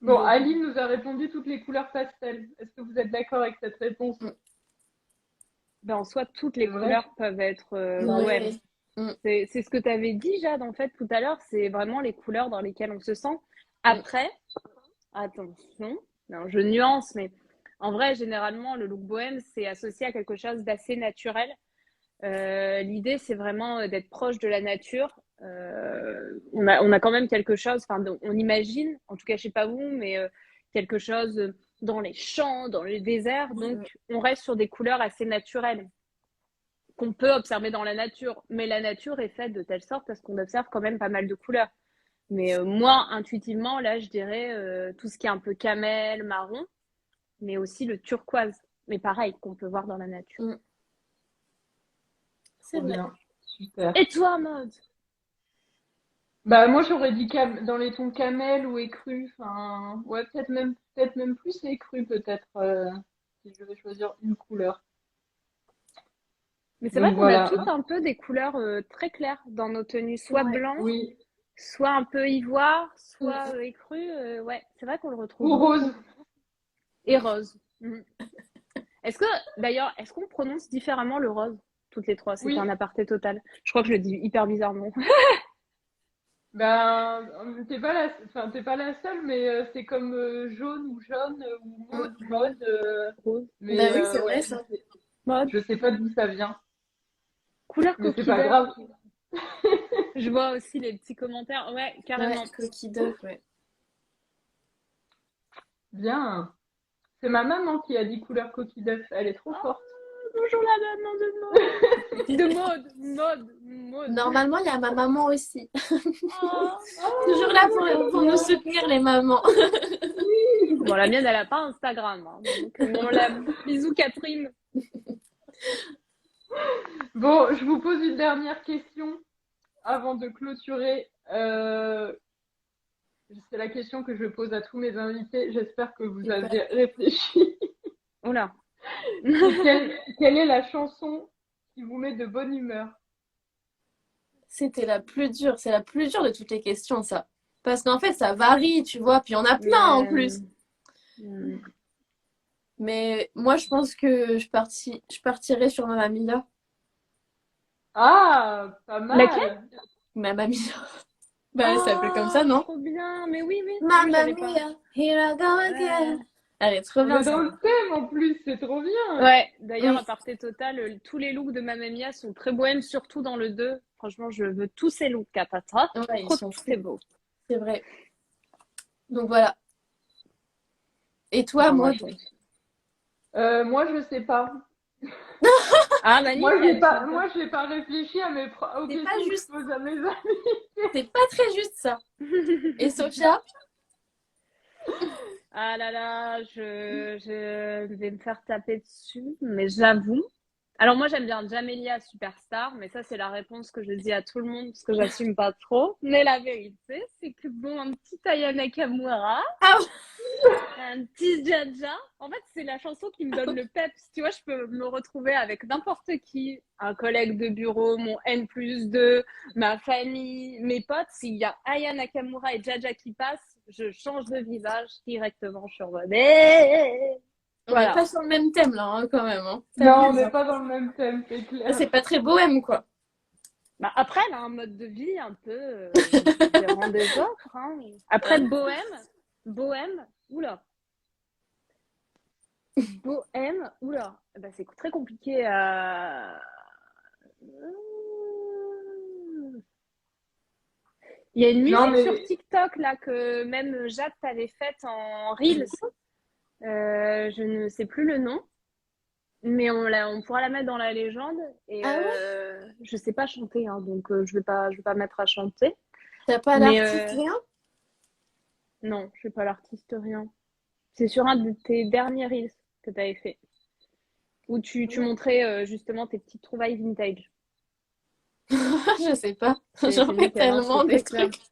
Bon, Aline nous a répondu toutes les couleurs pastel. Est-ce que vous êtes d'accord avec cette réponse? Ben, en soi, toutes les C'est vrai. couleurs peuvent être bohèmes. Ouais. C'est ce que tu avais dit, Jade, en fait, tout à l'heure. C'est vraiment les couleurs dans lesquelles on se sent. Après, attention, non, je nuance, mais en vrai, généralement, le look bohème, c'est associé à quelque chose d'assez naturel. L'idée, c'est vraiment d'être proche de la nature. On a quand même quelque chose, enfin, on imagine, en tout cas, je sais pas vous, mais quelque chose dans les champs, dans les déserts. Donc, on reste sur des couleurs assez naturelles qu'on peut observer dans la nature. Mais la nature est faite de telle sorte parce qu'on observe quand même pas mal de couleurs. Mais moi, intuitivement, là, je dirais tout ce qui est un peu camel, marron, mais aussi le turquoise. Mais pareil, qu'on peut voir dans la nature. C'est Trop vrai. bien. Super. Et toi, Maud? Bah moi j'aurais dit dans les tons camel ou écru, enfin ouais peut-être même plus écru peut-être si je devais choisir une couleur. Mais c'est vrai Donc qu'on a voilà. toutes un peu des couleurs très claires dans nos tenues, soit Ouais. blanc, Oui. soit un peu ivoire, soit écru. Ouais, c'est vrai qu'on le retrouve Ou rose. beaucoup. Et rose. Mhm. Est-ce que, d'ailleurs, est-ce qu'on prononce différemment le rose, toutes les trois. C'était Oui. un aparté total. Je crois que je le dis hyper bizarrement. Ben, t'es pas la seule, mais c'est comme jaune ou jaune ou maude ou mode. Rose. Mais Bah oui, c'est vrai ouais, ça. Mode. je sais pas d'où ça vient, Couleur mais c'est coquille pas d'œuf. grave. Je vois aussi les petits commentaires. Ouais, carrément. Ouais, coquille d'œuf, ouais. Bien. C'est ma maman qui a dit couleur coquille d'œuf. Elle est trop forte. Bonjour la maman de mode. Mode. Normalement, il y a ma maman aussi. Oh. Toujours là pour nous soutenir, les mamans. Bon, la mienne, elle a pas Instagram. Hein, donc, on la... Bisous, Catherine. Bon, je vous pose une dernière question avant de clôturer. C'est la question que je pose à tous mes invités. J'espère que vous avez réfléchi. Oula. Quelle est la chanson qui vous met de bonne humeur? C'était la plus dure. C'est la plus dure de toutes les questions, ça. Parce qu'en fait, ça varie, tu vois. Puis il y en a plein en plus. Mais moi, je pense que je partirais sur Mamma Mia. Ah, pas mal. Laquelle? Mamma Mia. Bah, elle s'appelle comme ça, non? Trop bien. Mais oui. Mamma j'avais pas. Mia, here I go again. Elle est trop bien, Mais dans ça. le thème en plus, c'est trop bien. Ouais, d'ailleurs, Oui. aparté total, tous les looks de Mamma Mia sont très bohèmes, surtout dans le 2. Franchement, je veux tous ces looks, Katata. Ouais, ils Trop, sont fous. c'est beau. C'est vrai. Donc voilà. Et toi, Enfin, Maud? Moi, je sais pas. Ah, bah, Moi, nickel. je n'ai pas réfléchi aux C'est questions pas que juste. je pose à mes amis. C'est pas très juste, ça. Et Sophia? Ah là là, je vais me faire taper dessus, mais j'avoue. Alors moi j'aime bien Jamelia Superstar, mais ça c'est la réponse que je dis à tout le monde parce que j'assume pas trop. Mais la vérité, c'est que bon, un petit Aya Nakamura, Ah, un petit Jaja, en fait c'est la chanson qui me donne le peps. Tu vois, je peux me retrouver avec n'importe qui, un collègue de bureau, mon N+2, ma famille, mes potes. S'il y a Aya Nakamura et Jaja qui passent, je change de visage directement. Je suis en mode on voilà. n'est pas sur le même thème, là, hein, quand même. Hein. Non, on n'est pas dans le même thème, c'est Ah, clair. c'est pas très bohème, quoi. Bah, après, elle a un mode de vie un peu différent des autres. Hein. Après, bohème, oula. Bohème, oula. Bah, c'est très compliqué à... Il y a une musique sur TikTok là que même Jade t'avait faite en Reels. Je ne sais plus le nom, mais on pourra la mettre dans la légende. Et je sais pas chanter, hein, donc je vais pas mettre à chanter. T'as pas l'artiste, rien? Non, je suis pas l'artiste, rien. C'est sur un de tes derniers Reels que tu avais fait, où tu montrais justement tes petites trouvailles vintage. Je sais pas. C'est J'en fais nickel, hein, tellement c'est des très trucs.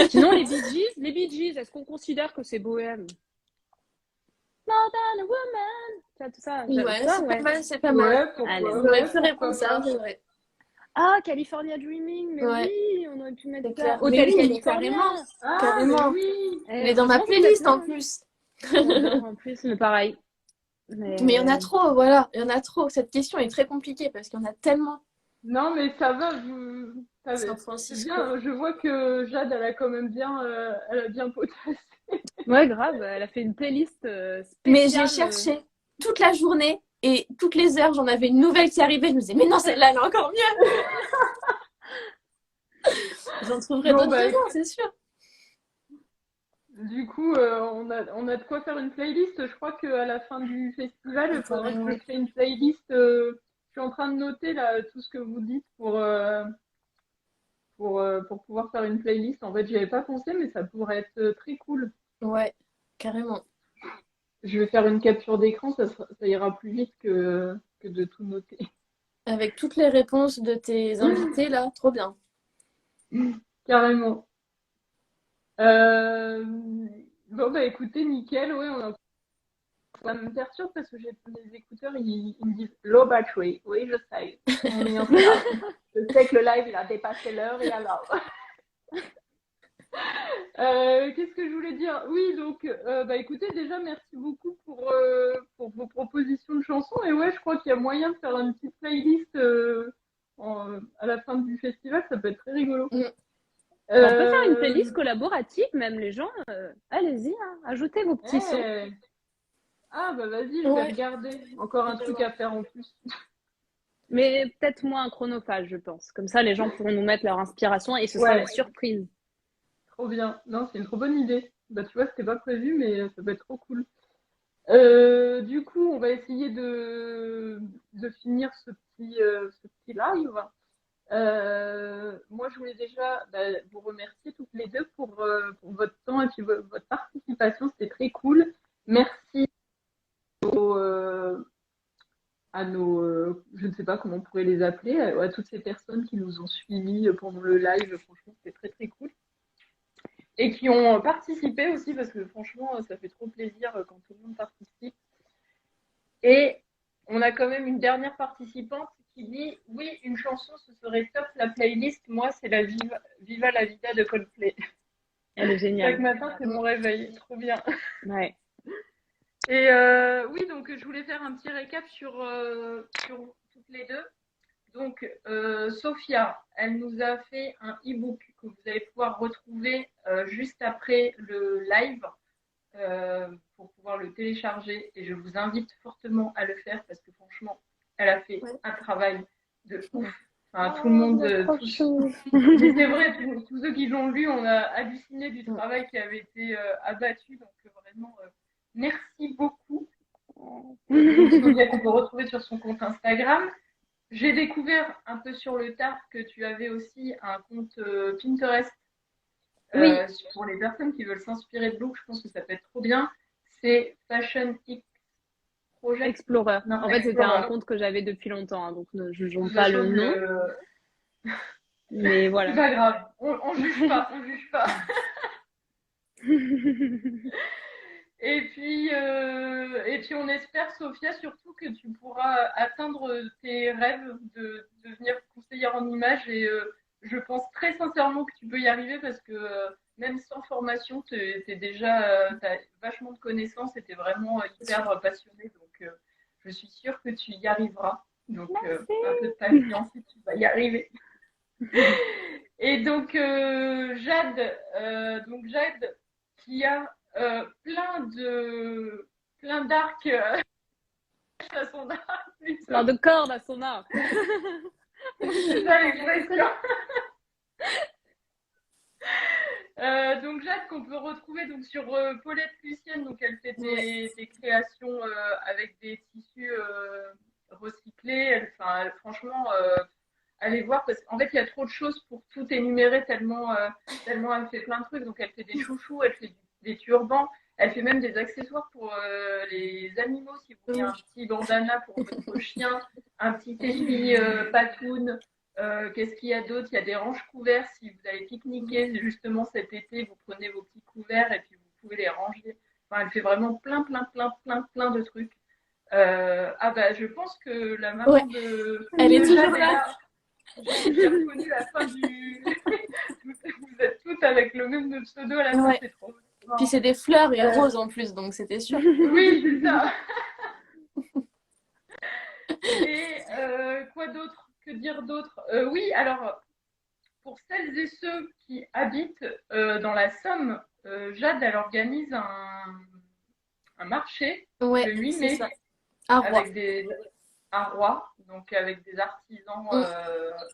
Sinon, les Bee Gees, est-ce qu'on considère que c'est bohème? More than a woman. Tu vois, tout ça. Ouais, ça, c'est ouais. pas mal, c'est pas mal. Allez. On aurait pu répondre ça, c'est vrai. Ah, California Dreaming, mais Ouais. oui, on aurait pu mettre C'est ça. clair. Hôtel Mais oui, California. carrément. Ah, Carrément. mais oui. Elle est dans ma playlist en plus. En plus, mais pareil. Mais il y en a trop, voilà. Il y en a trop. Cette question est très compliquée parce qu'il y en a tellement. Non, mais ça va, San c'est Francisco. bien. Je vois que Jade, elle a quand même bien, elle a bien potassé. Ouais, grave, elle a fait une playlist spéciale. Mais j'ai cherché toute la journée et toutes les heures, j'en avais une nouvelle qui arrivait. Je me disais, mais non, celle-là, elle est encore mieux. J'en trouverai d'autres demain, c'est sûr. Du coup, on a de quoi faire une playlist. Je crois qu'à la fin du festival, il faudra que je crée une playlist. Je suis en train de noter là tout ce que vous dites pour pouvoir faire une playlist. En fait, j'y avais pas pensé, mais ça pourrait être très cool. Ouais, carrément. Je vais faire une capture d'écran, ça ira plus vite que de tout noter. Avec toutes les réponses de tes invités, là, trop bien. Carrément. Bon, bah écoutez, nickel, ouais, ça me perturbe parce que j'ai mes écouteurs, ils me disent low battery. Oui, je sais. On est en retard. Je sais que le live, il a dépassé l'heure et alors. Qu'est-ce que je voulais dire? Oui, donc, bah écoutez, déjà, merci beaucoup pour vos propositions de chansons. Et ouais, je crois qu'il y a moyen de faire une petite playlist à la fin du festival, ça peut être très rigolo. Mm. On peut faire une Euh, playlist collaborative, même les gens. Allez-y, hein, ajoutez vos petits sons. eh, Ah, bah vas-y, je vais Ouais. regarder. Encore un truc à faire en plus. Mais peut-être moins chronophage, je pense. Comme ça, les gens pourront nous mettre leur inspiration et ce sera Ouais, la surprise. trop bien. Non, c'est une trop bonne idée. Bah, tu vois, c'était pas prévu, mais ça peut être trop cool. Du coup, on va essayer de finir ce petit live. Moi, je voulais déjà vous remercier toutes les deux pour votre temps et puis votre participation. C'était très cool. Merci à je ne sais pas comment on pourrait les appeler, à toutes ces personnes qui nous ont suivis pendant le live. Franchement, c'était très, très cool. Et qui ont participé aussi, parce que franchement, ça fait trop plaisir quand tout le monde participe. Et on a quand même une dernière participante qui dit oui, une chanson, ce serait top la playlist. Moi, c'est la Viva la Vida de Coldplay. Elle est Chaque géniale. matin, c'est mon réveil. Trop bien. Ouais. Et oui, donc je voulais faire un petit récap sur toutes les deux. Donc, Sophia, elle nous a fait un e-book que vous allez pouvoir retrouver juste après le live pour pouvoir le télécharger. Et je vous invite fortement à le faire parce que franchement, elle a fait un travail de ouf. Enfin, tout le monde, mais c'est vrai, tous ceux qui l'ont lu, on a halluciné du travail qui avait été abattu. Donc, vraiment, merci beaucoup. Donc, Sophia, qu'on peut retrouver sur son compte Instagram. J'ai découvert un peu sur le tard que tu avais aussi un compte Pinterest Oui. pour les personnes qui veulent s'inspirer de look. Je pense que ça peut être trop bien. C'est Fashion X Project. Explorer. Non, En fait, c'était un Explorer. compte que j'avais depuis longtemps, hein, donc ne jugeons Plus de pas le choses, nom. Mais c'est voilà. pas grave. On juge pas. On juge pas. Et puis on espère, Sophia, surtout que tu pourras atteindre tes rêves de devenir conseillère en images. Et je pense très sincèrement que tu peux y arriver parce que même sans formation, t'as vachement de connaissances et t'es vraiment hyper passionnée. Donc je suis sûre que tu y arriveras. Donc un peu de patience et tu vas y arriver. Et donc Jade qui a plein d'arcs à son arc. Plein de cordes à son arc. C'est ça l'expression. Donc Jade qu'on peut retrouver donc sur Paulette Lucienne, donc elle fait des créations avec des tissus recyclés. Franchement, allez voir parce qu'en fait il y a trop de choses pour tout énumérer tellement elle fait plein de trucs. Donc elle fait des chouchous, elle fait des turbans, elle fait même des accessoires pour les animaux. Si vous voulez un petit bandana pour votre chien, un petit épi patoun. Qu'est-ce qu'il y a d'autre? Il y a des ranges couverts. Si vous allez pique-niquer justement cet été, vous prenez vos petits couverts et puis vous pouvez les ranger. Enfin, elle fait vraiment plein de trucs. Je pense que la maman de elle est toujours Jade est là. J'ai reconnu la fin du. Vous êtes toutes avec le même pseudo à la fin, c'est trop. Puis c'est des fleurs et roses en plus, donc c'était sûr. Oui, c'est ça. Et quoi d'autre? Que dire d'autre? Oui, alors, pour celles et ceux qui habitent dans la Somme, Jade, elle organise un marché le 8 mai à Roy, donc avec des artisans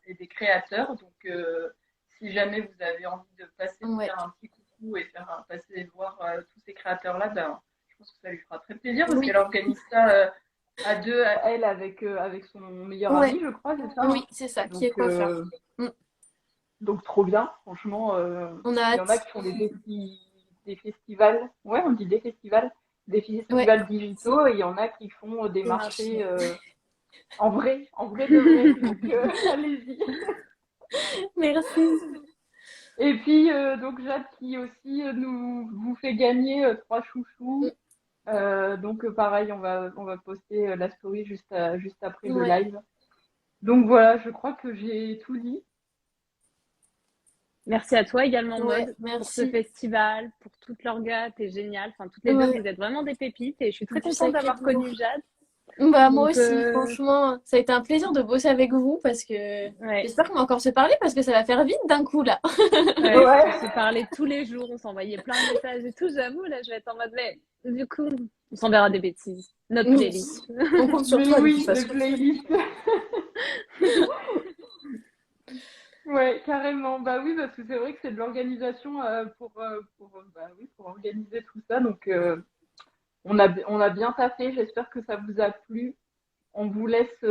et des créateurs. Donc, si jamais vous avez envie de passer faire un petit coucou et passer voir tous ces créateurs-là, je pense que ça lui fera très plaisir parce qu'elle organise ça à deux, à elle avec son meilleur ami, je crois, c'est ça? Oui, c'est ça, donc, qui est coiffeur. Donc trop bien, franchement. On a il y en a qui font des festivals, on dit des festivals digitaux, et il y en a qui font des marchés en vrai de vrai. Donc allez-y. Merci. Et puis donc Jade qui aussi vous fait gagner 3 chouchous. Donc pareil, on va poster la story juste après le live. Donc voilà, je crois que j'ai tout dit. Merci à toi également, Ouais, Maud, pour ce merci. festival, pour toute l'orga, t'es géniale. Enfin, toutes les deux, Ouais, vous êtes vraiment des pépites et je suis très du contente sacré d'avoir boulot. connu Jade. Bah, moi Donc, aussi, franchement, ça a été un plaisir de bosser avec vous parce que ouais, j'espère qu'on va encore se parler parce que ça va faire vite d'un coup là. ouais, Ouais. on se parlait tous les jours, on s'envoyait plein de messages et tout. J'avoue, là, je vais être en mode, mais du coup, on s'enverra des bêtises. Notre Oui, playlist. on compte sur Mais toi de toute oui, les façon. playlists. Ouais, carrément. Bah oui, parce que c'est vrai que c'est de l'organisation bah oui, pour organiser tout ça. Donc, on a bien taffé. J'espère que ça vous a plu. On vous laisse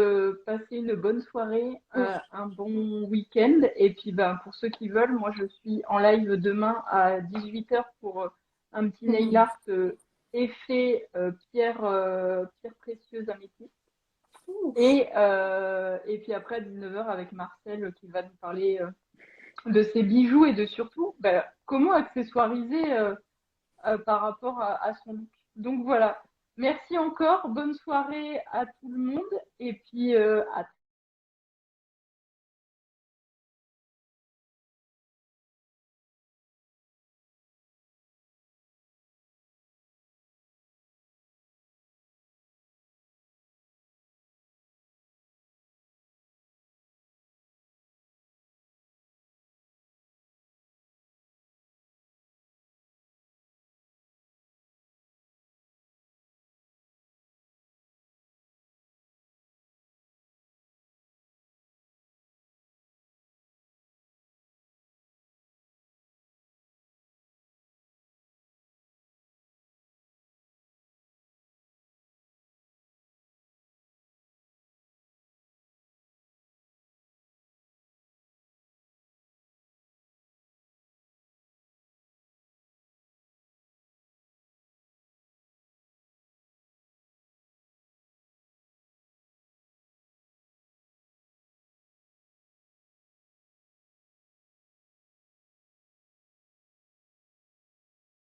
passer une bonne soirée, Oui. un bon week-end. Et puis, ben, pour ceux qui veulent, moi, je suis en live demain à 18h pour un petit nail art effet pierre précieuse améthyste. Et puis après, à 19h, avec Marcel qui va nous parler de ses bijoux et de surtout comment accessoiriser par rapport à son look. Donc voilà. Merci encore, bonne soirée à tout le monde et puis à